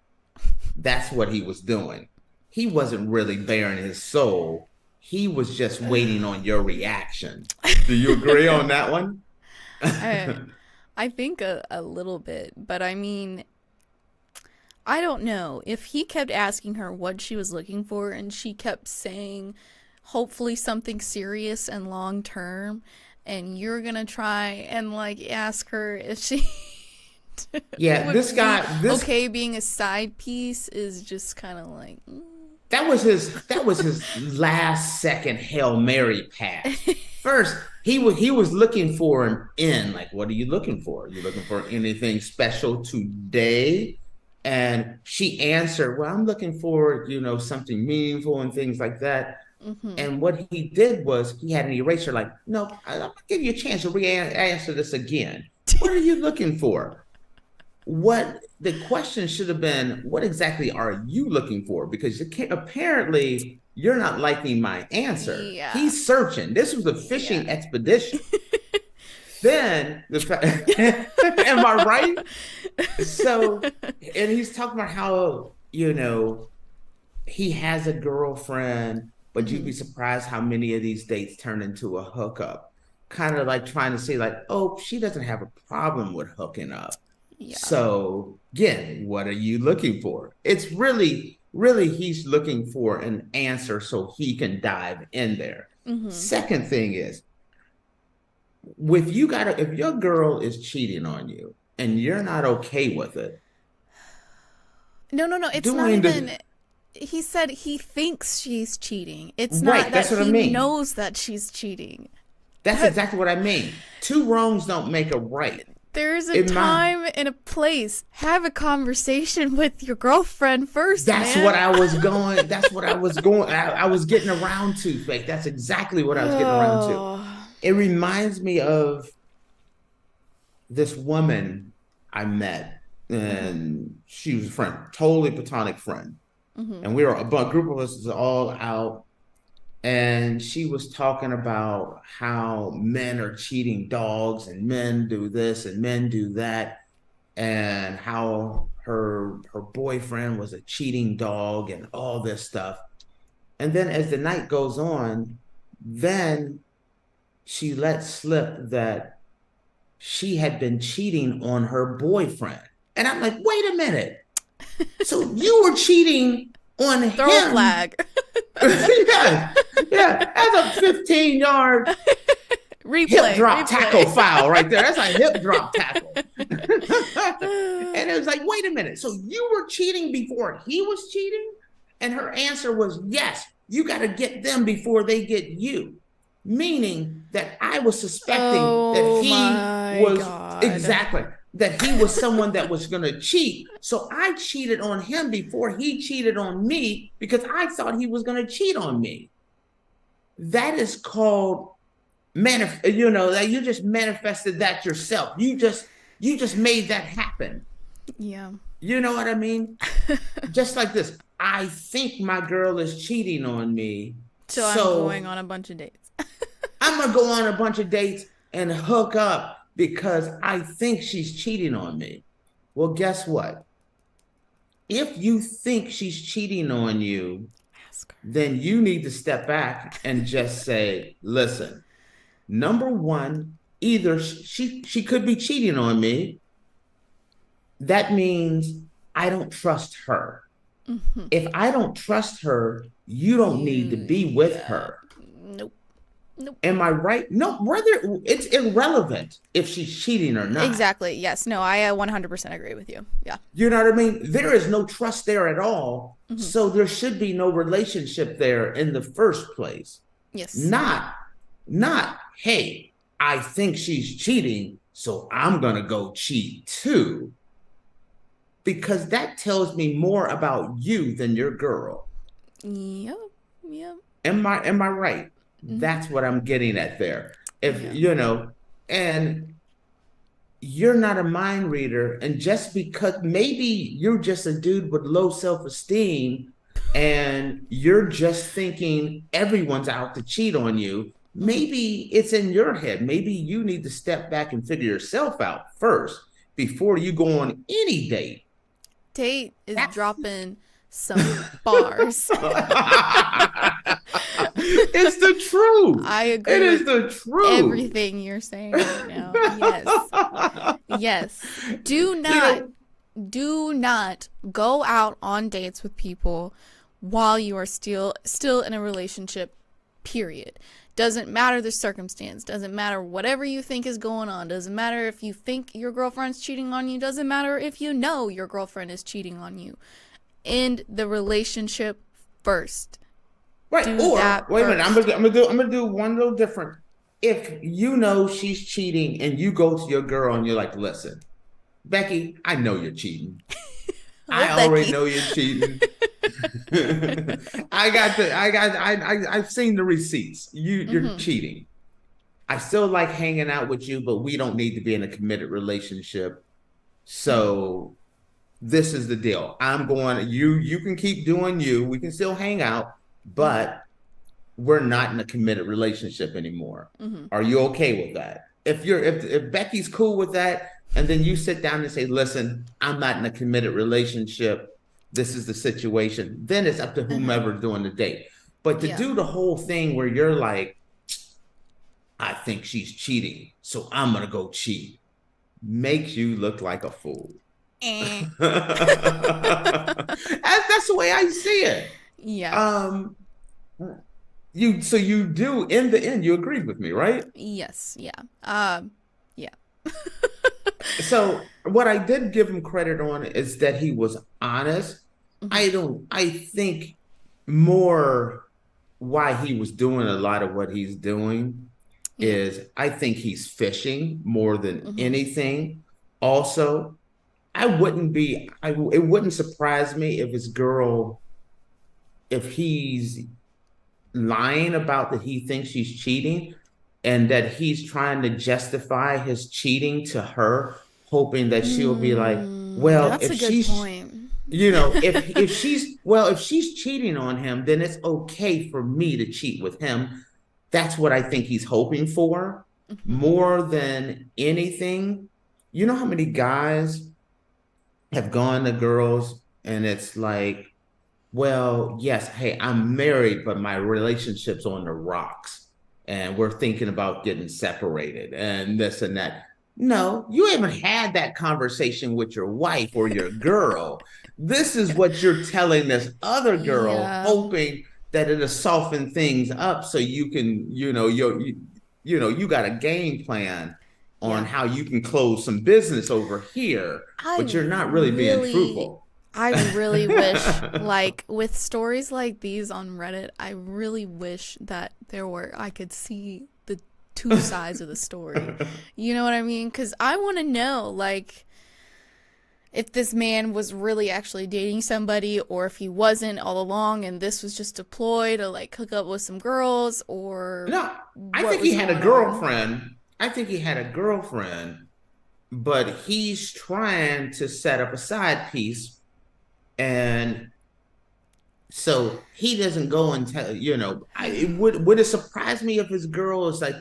That's what he was doing. He wasn't really bearing his soul. he was just waiting on your reaction. Do you agree on that one? I think a little bit, but I mean, I don't know. If he kept asking her what she was looking for and she kept saying, hopefully something serious and long term, and you're going to try and like ask her if she Yeah, this guy, okay being a side piece is just kind of like that was his last second Hail Mary pass. First, he was looking for an in. Like, what are you looking for? Are you looking for anything special today? And she answered, well, I'm looking for, something meaningful and things like that. mm-hmm. And what he did was he had an eraser like, no, I'll give you a chance to re-answer this again. What are you looking for? What the question should have been, what exactly are you looking for? Because apparently you're not liking my answer. Yeah. He's searching. This was a fishing expedition. Then am I right? So, and he's talking about how, he has a girlfriend, but you'd be surprised how many of these dates turn into a hookup. Kind of like trying to say like, oh, she doesn't have a problem with hooking up. Yeah. So again, what are you looking for? It's really he's looking for an answer so he can dive in there. Mm-hmm. Second thing is, if your girl is cheating on you and you're not okay with it. No. It's not even. He said he thinks she's cheating. It's not that he knows that she's cheating. That's exactly what I mean. Two wrongs don't make a right. There's a time and a place. Have a conversation with your girlfriend first. That's what I was going. That's what I was going. I was getting around to, Faith. That's exactly what I was getting around to. It reminds me of this woman I met, and she was a friend, totally platonic friend. Mm-hmm. And we were a group of us was all out, and she was talking about how men are cheating dogs and men do this and men do that, and how her boyfriend was a cheating dog and all this stuff. And then as the night goes on, then she let slip that she had been cheating on her boyfriend. And I'm like, wait a minute. So you were cheating on him. Throw a flag. Yeah. That's a 15-yard hip drop tackle foul right there. That's a hip drop tackle. And it was like, wait a minute. So you were cheating before he was cheating? And her answer was, yes, you got to get them before they get you. Meaning that I was suspecting that he was that he was someone that was going to cheat. So I cheated on him before he cheated on me because I thought he was going to cheat on me. That is called that you just manifested that yourself. You just made that happen. Yeah. You know what I mean? Just like this. I think my girl is cheating on me. So I'm going on a bunch of dates. I'm going to go on a bunch of dates and hook up because I think she's cheating on me. Well, guess what? If you think she's cheating on you, then you need to step back and just say, listen, number one, either she could be cheating on me. That means I don't trust her. Mm-hmm. If I don't trust her, you don't need to be with her. Nope. Am I right? No, whether it's irrelevant if she's cheating or not. Exactly. Yes. No, I 100% agree with you. Yeah. You know what I mean? There is no trust there at all. Mm-hmm. So there should be no relationship there in the first place. Yes. Not, hey, I think she's cheating, so I'm going to go cheat too. Because that tells me more about you than your girl. Yep. Am I right? Mm-hmm. That's what I'm getting at there. And you're not a mind reader, and just because maybe you're just a dude with low self-esteem and you're just thinking everyone's out to cheat on you, maybe it's in your head. Maybe you need to step back and figure yourself out first before you go on any date. Tate is dropping some bars. It's the truth. I agree. It is the truth. Everything you're saying right now. Yes. Do not go out on dates with people while you are still in a relationship, period. Doesn't matter the circumstance. Doesn't matter whatever you think is going on. Doesn't matter if you think your girlfriend's cheating on you. Doesn't matter if you know your girlfriend is cheating on you. End the relationship first. Right. Do Or that wait a minute. first. I'm gonna do one little different. If you know she's cheating and you go to your girl and you're like, listen, Becky, I know you're cheating. I already know you're cheating. I've seen the receipts. You're cheating. I still like hanging out with you, but we don't need to be in a committed relationship. So this is the deal. I'm going, you can keep doing you. We can still hang out, but we're not in a committed relationship anymore. Are you okay with that? If Becky's cool with that, and then you sit down and say, listen, I'm not in a committed relationship. This is the situation. Then it's up to whomever doing the date. But to do the whole thing where you're like, I think she's cheating, so I'm going to go cheat, makes you look like a fool. That's the way I see it. Yeah. So you do, in the end, you agree with me, right? Yes. Yeah. Yeah. So what I did give him credit on is that he was honest. I think more why he was doing a lot of what he's doing is I think he's fishing more than anything. Also, it wouldn't surprise me if if he's lying about that he thinks she's cheating and that he's trying to justify his cheating to her, hoping that she'll be like, well, that's a good point. You know, if she's cheating on him, then it's okay for me to cheat with him. That's what I think he's hoping for more than anything. You know how many guys have gone to girls and it's like, well, yes, hey, I'm married, but my relationship's on the rocks and we're thinking about getting separated and this and that. No, you haven't had that conversation with your wife or your girl. This is what you're telling this other girl, hoping that it'll soften things up so you can, you got a game plan on how you can close some business over here, but you're not really being truthful. I really wish, like, with stories like these on Reddit, I really wish that I could see the two sides of the story. You know what I mean? Because I want to know, like, if this man was really actually dating somebody or if he wasn't all along and this was just a ploy to, like, hook up with some girls or... No, I think he had a girlfriend. I think he had a girlfriend, but he's trying to set up a side piece. And so he doesn't go and tell, would it surprise me if his girl is like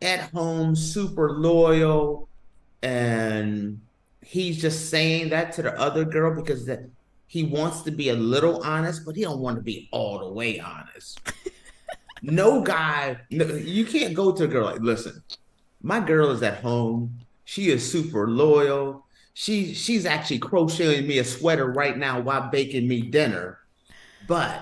at home, super loyal, and he's just saying that to the other girl because that he wants to be a little honest, but he don't want to be all the way honest. No guy, you can't go to a girl like, listen, my girl is at home. She is super loyal. She's actually crocheting me a sweater right now while baking me dinner. But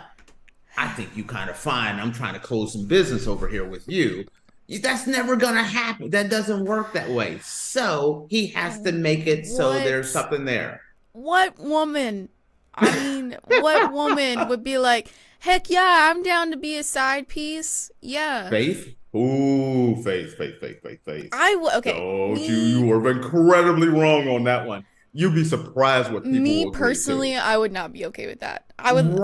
I think you kind of fine. I'm trying to close some business over here with you. That's never going to happen. That doesn't work that way. So he has to make it so there's something there. What woman? I mean, what woman would be like, heck yeah, I'm down to be a side piece. Yeah. Faith? Ooh, Faith. Okay. Don't you are incredibly wrong on that one. You'd be surprised what people Me will personally, I would not be okay with that. I would,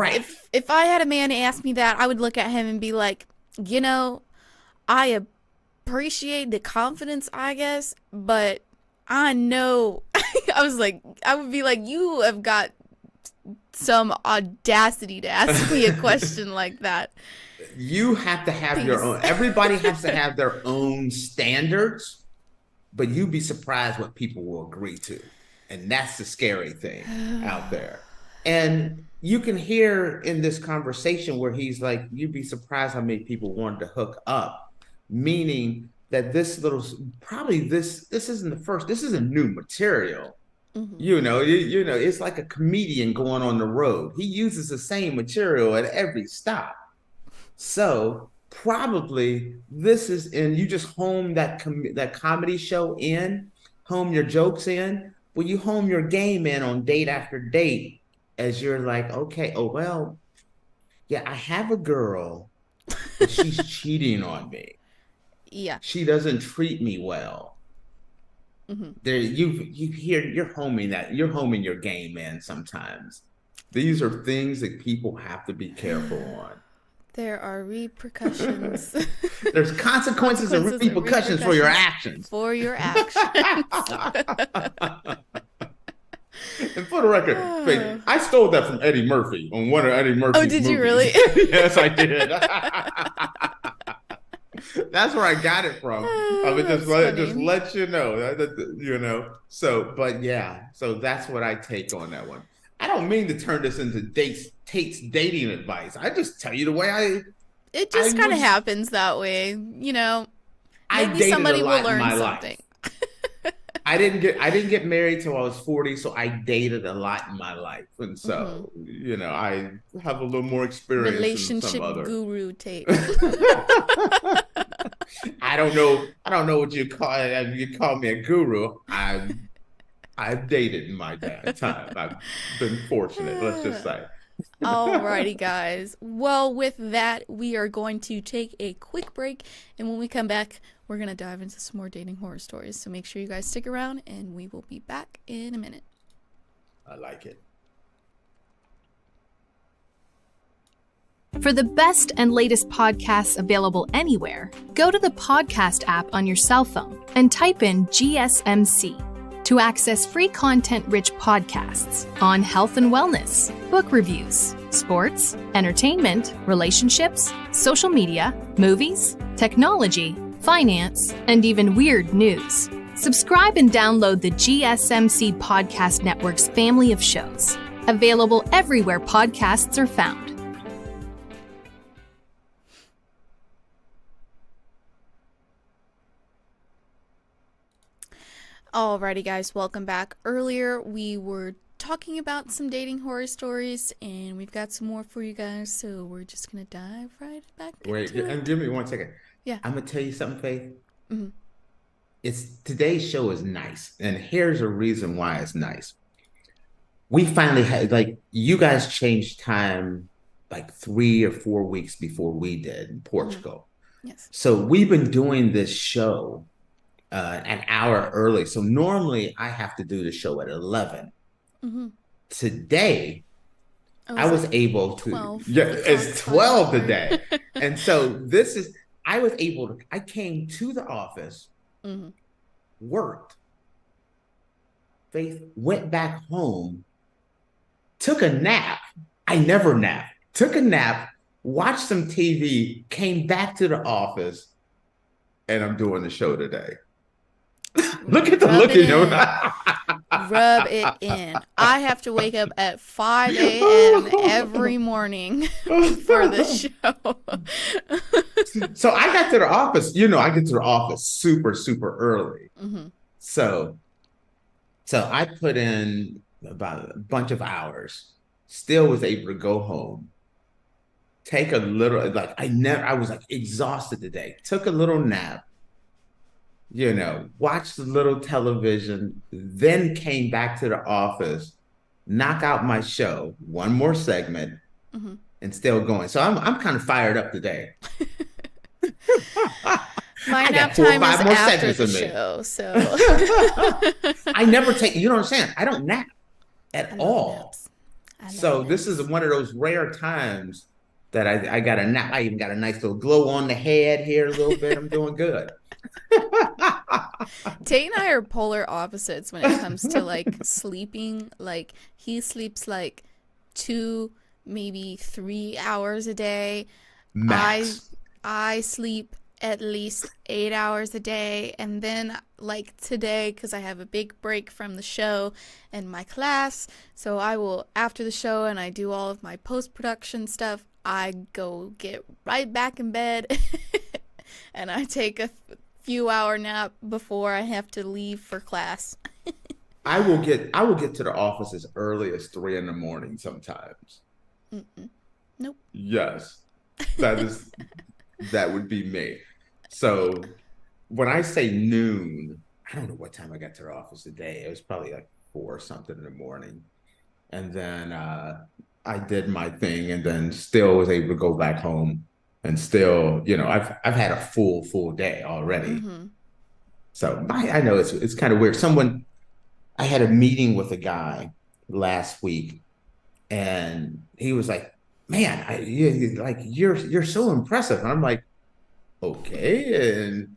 if I had a man ask me that, I would look at him and be like, I appreciate the confidence, I guess, but I know, I would be like, you have got some audacity to ask me a question like that. You have to have your own. Everybody has to have their own standards, but you'd be surprised what people will agree to. And that's the scary thing out there. And you can hear in this conversation where he's like, you'd be surprised how many people wanted to hook up, meaning that this isn't the first, this isn't new material. It's like a comedian going on the road. He uses the same material at every stop. So probably this is, and you just home that comedy show in, home your jokes in. Well, you home your game in on date after date, as you're like, okay, oh well, yeah, I have a girl, but she's cheating on me. Yeah, she doesn't treat me well. There, you're homing your game in sometimes. These are things that people have to be careful on. there are repercussions. There's consequences and repercussions for your actions. For your actions. And for the record, I stole that from Eddie Murphy on one of Eddie Murphy's movies. Oh, did you really? Yes, I did. That's where I got it from. I would just let you know. So, but yeah, so that's what I take on that one. I don't mean to turn this into Tate's dating advice. I just tell you the way it just kind of happens that way, maybe somebody will learn something. I didn't get married till I was 40, so I dated a lot in my life, and so I have a little more experience. Relationship than some other. Guru Tate. I don't know what you call it. You call me a guru. I've dated in my time. I've been fortunate. Let's just say. Alrighty, guys. Well, with that, we are going to take a quick break, and when we come back, we're going to dive into some more dating horror stories. So make sure you guys stick around, and we will be back in a minute. I like it. For the best and latest podcasts available anywhere, go to the podcast app on your cell phone and type in GSMC to access free content-rich podcasts on health and wellness, book reviews, sports, entertainment, relationships, social media, movies, technology, finance, and even weird news. Subscribe and download the GSMC Podcast Network's family of shows, available everywhere podcasts are found. Alrighty, guys, welcome back. Earlier, we were talking about some dating horror stories, and we've got some more for you guys, so we're just going to dive right back into it. And give me 1 second. Yeah. I'm going to tell you something, Faith. Today's show is nice, and here's a reason why it's nice. We finally had, you guys changed time 3 or 4 weeks before we did in Portugal. Yes. So we've been doing this show an hour early. So normally I have to do the show at 11. Today, I was able to. 12. Yeah, it's 12 today. And so I came to the office, worked, Faith, went back home, took a nap. I never nap. Took a nap, watched some TV, came back to the office, and I'm doing the show today. Look at the look in your Rub it in. I have to wake up at 5 a.m. every morning for this show. So I got to the office, I get to the office super, super early. So I put in about a bunch of hours, still was able to go home, take a little, I was exhausted today, took a little nap, watched a little television, then came back to the office, knock out my show, one more segment, and still going. So I'm kind of fired up today. My nap time is after the show, so. I never take, you don't understand, I don't nap at all. So this is one of those rare times that I got a nap. I even got a nice little glow on the head here a little bit. I'm doing good. Tate and I are polar opposites when it comes to sleeping. He sleeps 2, maybe 3 hours a day. Max. I sleep at least 8 hours a day. And then like today, because I have a big break from the show and my class, so I will, after the show and I do all of my post-production stuff, I go get right back in bed and I take a few hour nap before I have to leave for class. I will get to the office as early as 3 a.m. sometimes. Mm-mm. Nope. Yes, that would be me. So when I say noon, I don't know what time I got to the office today. It was probably like 4 or something in the morning. And then I did my thing and then still was able to go back home and still, I've had a full day already. Mm-hmm. So I know it's kind of weird. I had a meeting with a guy last week and he was like, man, you're so impressive. And I'm like, okay. And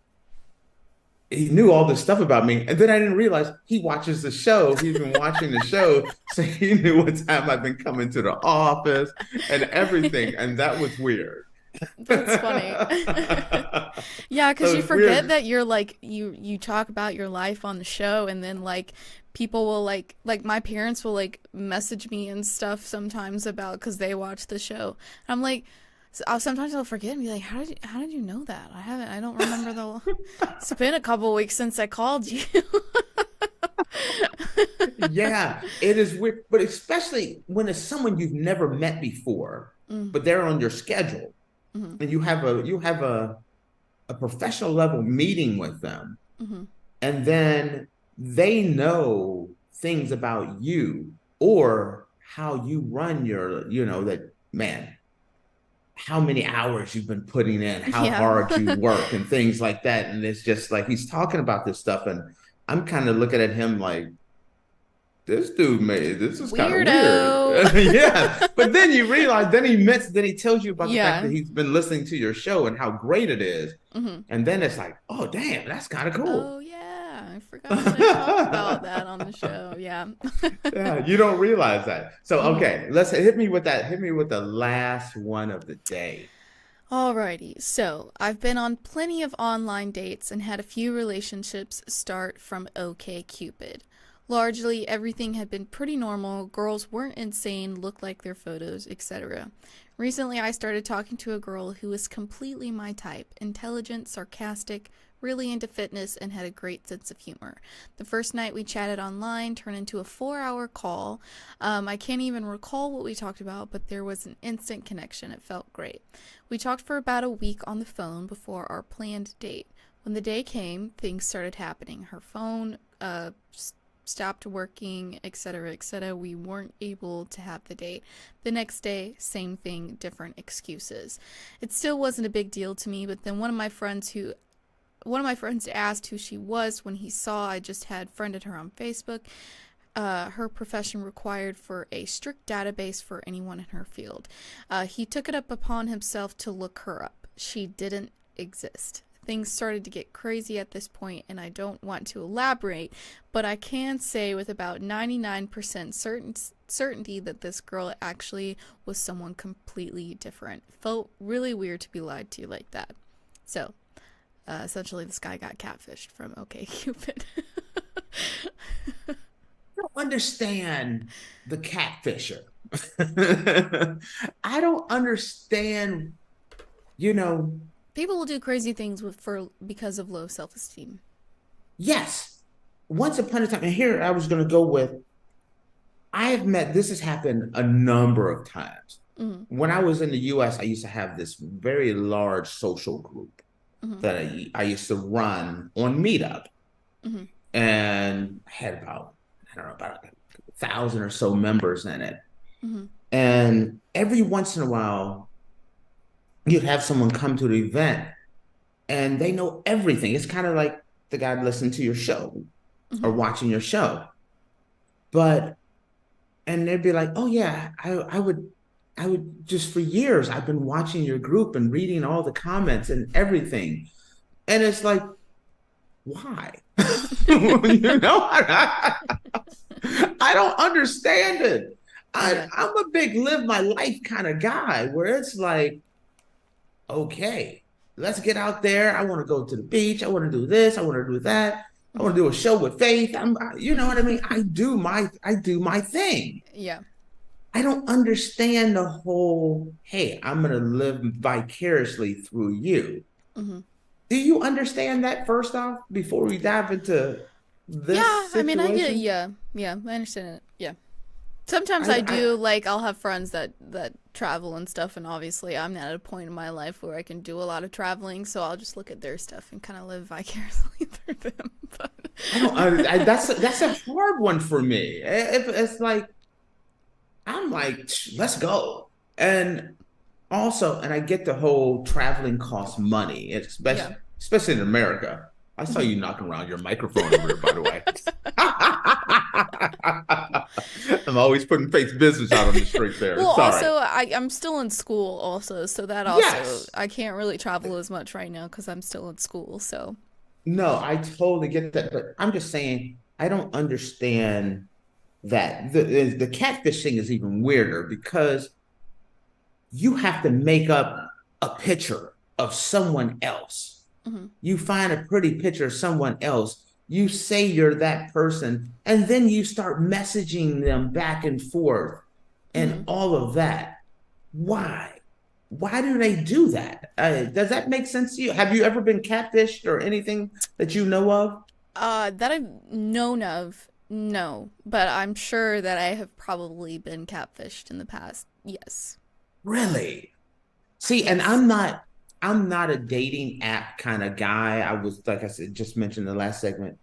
he knew all this stuff about me. And then I didn't realize he watches the show. He's been watching the show. So he knew what time I've been coming to the office and everything. And that was weird. That's funny. Yeah, because you forget that you're like, you talk about your life on the show, and then like people will like my parents will like message me and stuff sometimes about, because they watch the show. I'm like, sometimes I'll forget and be like, how did you know that? I don't remember it's been a couple weeks since I called you. Yeah, it is weird, but especially when it's someone you've never met before, but they're on your schedule. Mm-hmm. And you have a professional level meeting with them, and then they know things about you or how you run how many hours you've been putting in, how hard you work and things like that. And it's just like, he's talking about this stuff and I'm kind of looking at him like, this dude, this is kind of weird. Yeah. But then you realize, then he tells you about the fact that he's been listening to your show and how great it is. Mm-hmm. And then it's like, oh, damn, that's kind of cool. Oh, yeah. I forgot to talk about that on the show. Yeah. Yeah. You don't realize that. So, okay, hit me with the last one of the day. Alrighty, so I've been on plenty of online dates and had a few relationships start from OkCupid. Largely, everything had been pretty normal, girls weren't insane, looked like their photos, etc. Recently, I started talking to a girl who was completely my type, intelligent, sarcastic, really into fitness, and had a great sense of humor. The first night we chatted online turned into a 4-hour call. I can't even recall what we talked about, but there was an instant connection. It felt great. We talked for about a week on the phone before our planned date. When the day came, things started happening. Her phone stopped working, etc., etc. We weren't able to have the date. The next day, same thing, different excuses. It still wasn't a big deal to me, but then one of my friends asked who she was when he saw I just had friended her on Facebook. Her profession required for a strict database for anyone in her field. He took it up upon himself to look her up. She didn't exist. Things started to get crazy at this point, and I don't want to elaborate, but I can say with about 99% certainty that this girl actually was someone completely different. It felt really weird to be lied to like that. So, essentially, this guy got catfished from OkCupid. I don't understand the catfisher. I don't understand, People will do crazy things because of low self-esteem. Yes. Once upon a time, and here I was going to go with, this has happened a number of times. Mm-hmm. When I was in the U.S., I used to have this very large social group that I used to run on Meetup. Mm-hmm. And I had about 1,000 or so members in it. Mm-hmm. And every once in a while, you'd have someone come to the event and they know everything. It's kind of like the guy listening to your show or watching your show. And they'd be like, oh yeah, I would just, for years, I've been watching your group and reading all the comments and everything. And it's like, why? I don't understand it. I'm a big live my life kind of guy where it's like, okay, let's get out there. I want to go to the beach. I want to do this. I want to do that. I want to do a show with Faith. You know what I mean? I do my thing. Yeah. I don't understand the whole, hey, I'm going to live vicariously through you. Mm-hmm. Do you understand that first off before we dive into this situation? I mean, I get, yeah, I understand it. Yeah. Sometimes I do, like, I'll have friends that travel and stuff, and obviously I'm not at a point in my life where I can do a lot of traveling, so I'll just look at their stuff and kind of live vicariously through them. But that's a hard one for me. It's like, I'm like, let's go. And also, and I get the whole traveling costs money, especially in America. I saw you knocking around your microphone over there, by the way. I'm always putting Faith's business out on the street there. Well, Sorry. also, I'm still in school also, so that also, I can't really travel as much right now because I'm still in school, so. No, I totally get that, but I'm just saying, I don't understand that. The catfish thing is even weirder because you have to make up a picture of someone else. Mm-hmm. You find a pretty picture of someone else. You say you're that person, and then you start messaging them back and forth and all of that. Why? Why do they do that? Does that make sense to you? Have you ever been catfished or anything that you know of? That I've known of, no. But I'm sure that I have probably been catfished in the past. Yes. Really? See, yes. And I'm not a dating app kind of guy. I was, like I said, just mentioned in the last segment,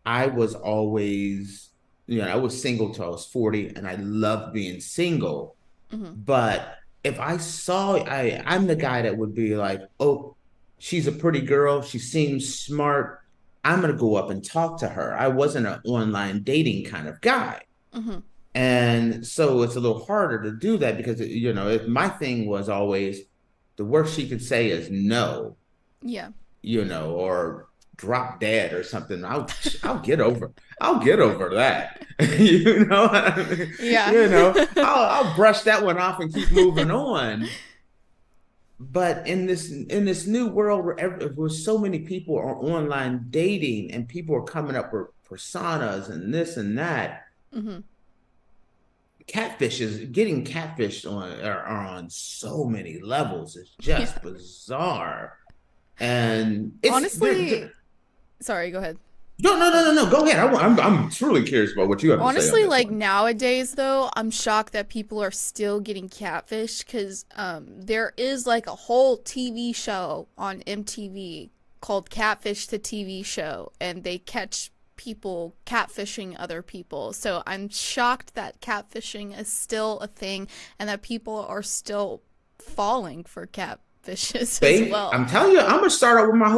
I was always, I was single till I was 40, and I loved being single. Mm-hmm. But if I saw, I'm the guy that would be like, oh, she's a pretty girl. She seems smart. I'm going to go up and talk to her. I wasn't an online dating kind of guy. Mm-hmm. And so it's a little harder to do that because, my thing was always, the worst she could say is no. Yeah. Or drop dead or something. I'll get over that. Yeah. I'll brush that one off and keep moving on. But in this new world where so many people are online dating and people are coming up with personas and this and that, getting catfished are on so many levels. It's just bizarre. And it's, honestly, sorry, go ahead. No. Go ahead. I'm truly curious about what you have to say. Honestly, like nowadays, though, I'm shocked that people are still getting catfished because there is like a whole TV show on MTV called Catfish the TV Show, and they catch people catfishing other people. So I'm shocked that catfishing is still a thing and that people are still falling for catfishes as well. I'm telling you, I'm gonna start out with my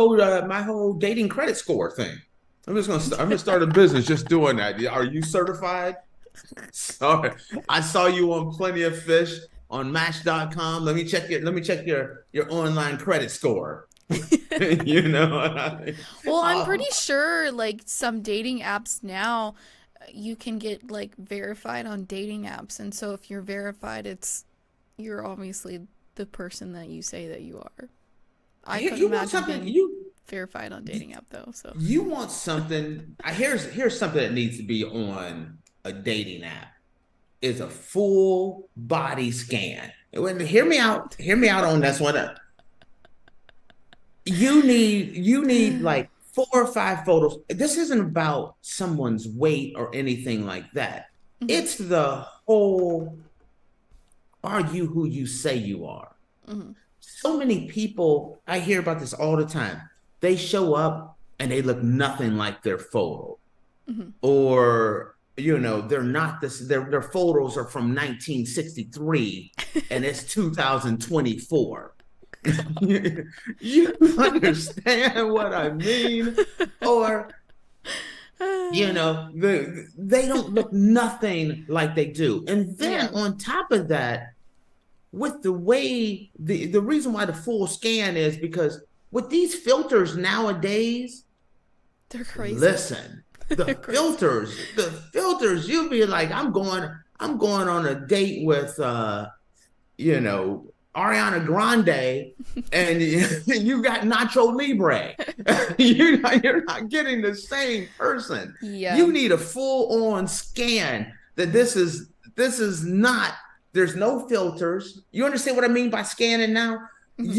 whole dating credit score thing. I'm gonna start a business just doing that. Are you certified? Sorry, I saw you on Plenty of Fish on Match.com. Let me check your online credit score. Well, I'm pretty sure like some dating apps now you can get like verified on dating apps, and so if you're verified, you're obviously the person that you say that you are. I couldn't imagine being verified on dating app though. So you want something? Here's something that needs to be on a dating app is a full body scan. Hear me out on this one. You need like 4 or 5 photos. This isn't about someone's weight or anything like that. Mm-hmm. It's the whole, are you who you say you are? Mm-hmm. So many people, I hear about this all the time. They show up and they look nothing like their photo. Mm-hmm. Or, they're not this, their photos are from 1963 and it's 2024. You understand what I mean? Or, they don't look nothing like they do. And then on top of that, with the way, the reason why the full scan is because with these filters nowadays, they're crazy. Listen, the filters, you'll be like, I'm going on a date with, Ariana Grande and you got Nacho Libre. You're not getting the same person. Yeah. You need a full-on scan that this is not, there's no filters. You understand what I mean by scanning now? Mm-hmm.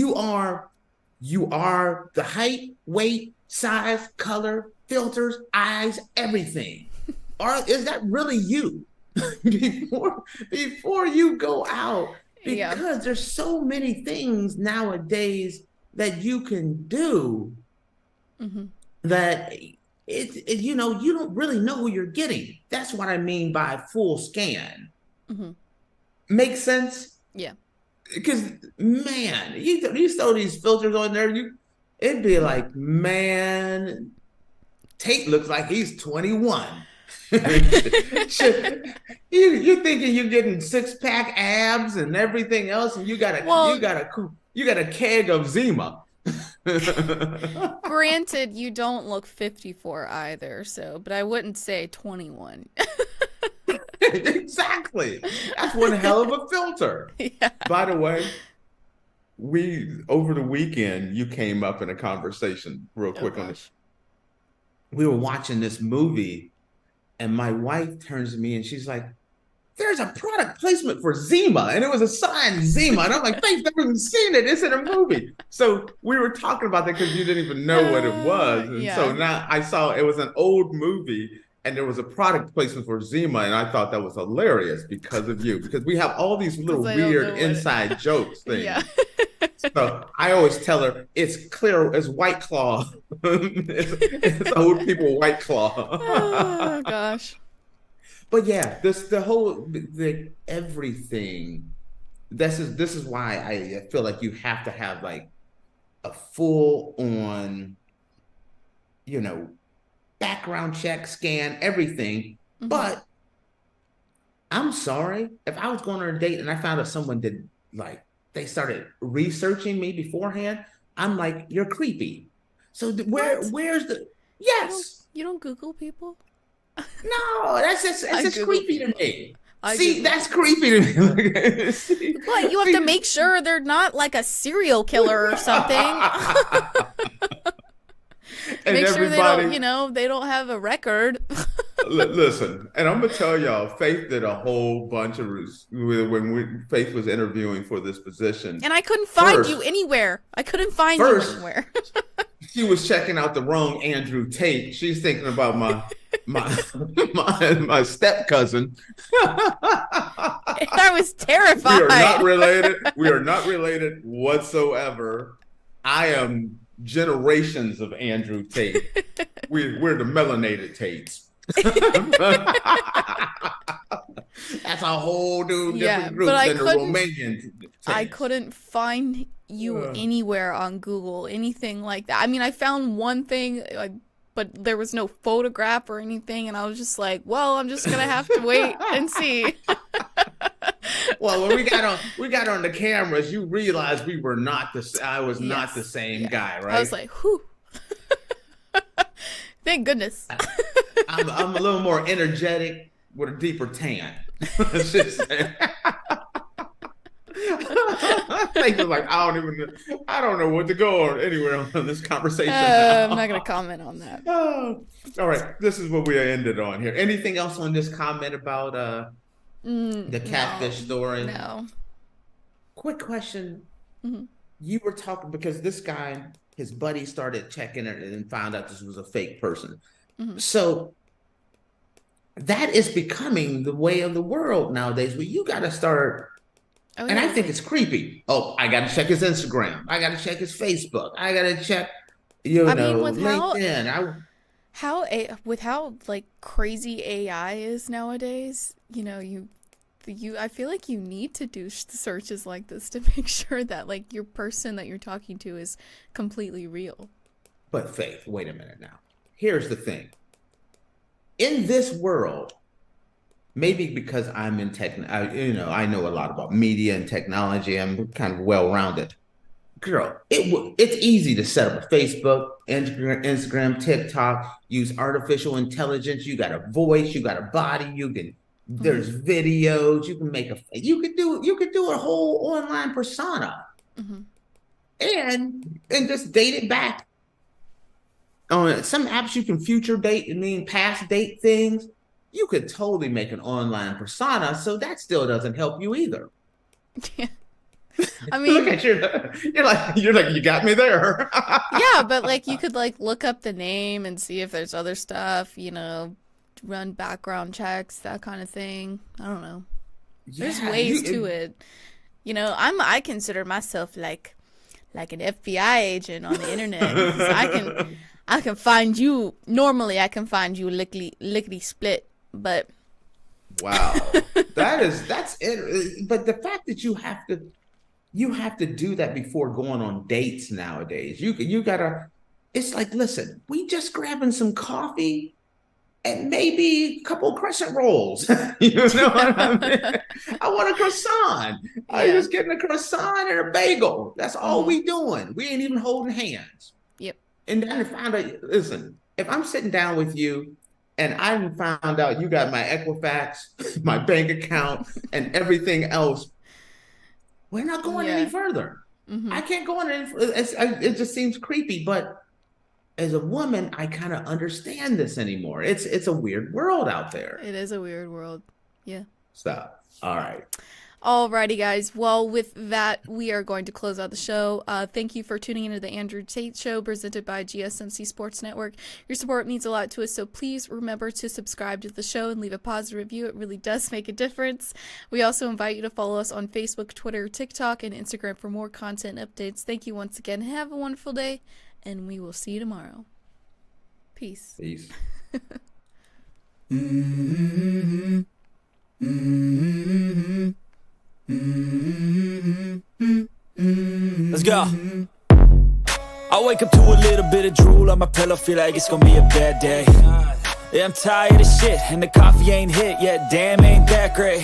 You are the height, weight, size, color, filters, eyes, everything. Is that really you? before you go out, because there's so many things nowadays that you can do that you don't really know who you're getting. That's what I mean by full scan. Makes sense? Yeah. Because man, you throw these filters on there, it'd be like, man, Tate looks like he's 21. You're thinking you're getting 6-pack abs and everything else, and you got a keg of Zima. Granted, you don't look 54 either, but I wouldn't say 21. Exactly. That's one hell of a filter. Yeah. By the way, over the weekend, you came up in a conversation real quick on this. We were watching this movie, and my wife turns to me and she's like, there's a product placement for Zima, and it was a sign Zima. And I'm like, I've never even seen it. It's in a movie. So we were talking about that because you didn't even know what it was. And so now I saw it was an old movie, and there was a product placement for Zima, and I thought that was hilarious because of you, because we have all these little weird inside jokes things. Yeah. So I always tell her it's clear as White Claw. it's old people White Claw. Oh gosh. But yeah, everything. This is why I feel like you have to have like a full on, background check, scan, everything. But I'm sorry, if I was going on a date and I found out someone did they started researching me beforehand, I'm like, you're creepy. So where's the You don't Google people? No, that's just creepy to me. That's creepy to me. What, you have to make sure they're not like a serial killer or something. Make sure they don't have a record. Listen, and I'm gonna tell y'all, Faith did a whole bunch of when Faith was interviewing for this position, and I couldn't find you anywhere. You anywhere. She was checking out the wrong Andrew Tate. She's thinking about my step cousin. I was terrified. We are not related whatsoever. I am generations of Andrew Tate. We're the melanated Tates. That's a whole new different group than the Romanian Tates. I couldn't find you anywhere on Google, anything like that. I mean, I found one thing, but there was no photograph or anything, and I was just like, well, I'm just gonna have to wait and see. Well, when we got on the cameras, you realized I was not the same guy, right? I was like, whew. Thank goodness. I'm a little more energetic with a deeper tan. Like, I don't know what to go on anywhere on this conversation. I'm not going to comment on that. All right, this is what we ended on here. Anything else on this comment about the catfish story? No. Quick question. You were talking because this guy, his buddy started checking it and found out this was a fake person. So that is becoming the way of the world nowadays, where you got to start. And I think it's creepy. Oh, I got to check his Instagram. I got to check his Facebook. I got to check, LinkedIn. With how like crazy AI is nowadays, I feel like you need to do searches like this to make sure that like your person that you're talking to is completely real. But Faith, wait a minute now. Here's the thing. In this world, maybe because I'm in I know a lot about media and technology. I'm kind of well-rounded. Girl, it's easy to set up a Facebook, Instagram, TikTok, use artificial intelligence. You got a voice, you got a body, you can There's videos. You can make you could do a whole online persona, and just date it back. On some apps, you can future date, past date things. You could totally make an online persona, so that still doesn't help you either. Yeah. I mean, look at you're like you got me there. Yeah, but like you could like look up the name and see if there's other stuff, run background checks, that kind of thing. I don't know. There's ways to it. I consider myself like an FBI agent on the internet. 'Cause I can find you. Normally, I can find you lickety split, but wow, that's it. But the fact that you have to do that before going on dates nowadays. You gotta. It's like, listen, we just grabbing some coffee and maybe a couple of crescent rolls. You know what I mean? I want a croissant. I just getting a croissant and a bagel. That's all we doing. We ain't even holding hands. Yep. And then I found out, listen, if I'm sitting down with you and I found out you got my Equifax, my bank account, and everything else, we're not going any further. I can't go on any further. It just seems creepy. But as a woman, I kind of understand this anymore. It's a weird world out there. It is a weird world. Yeah. Stop. All right. Alrighty, guys. Well, with that, we are going to close out the show. Thank you for tuning into the Andrew Tate Show, presented by GSMC Sports Network. Your support means a lot to us, so please remember to subscribe to the show and leave a positive review. It really does make a difference. We also invite you to follow us on Facebook, Twitter, TikTok, and Instagram for more content updates. Thank you once again. Have a wonderful day, and we will see you tomorrow. Peace. Peace. Let's go. I wake up to a little bit of drool on my pillow, feel like it's gonna be a bad day. Yeah, I'm tired of shit, and the coffee ain't hit yet, damn, ain't that great.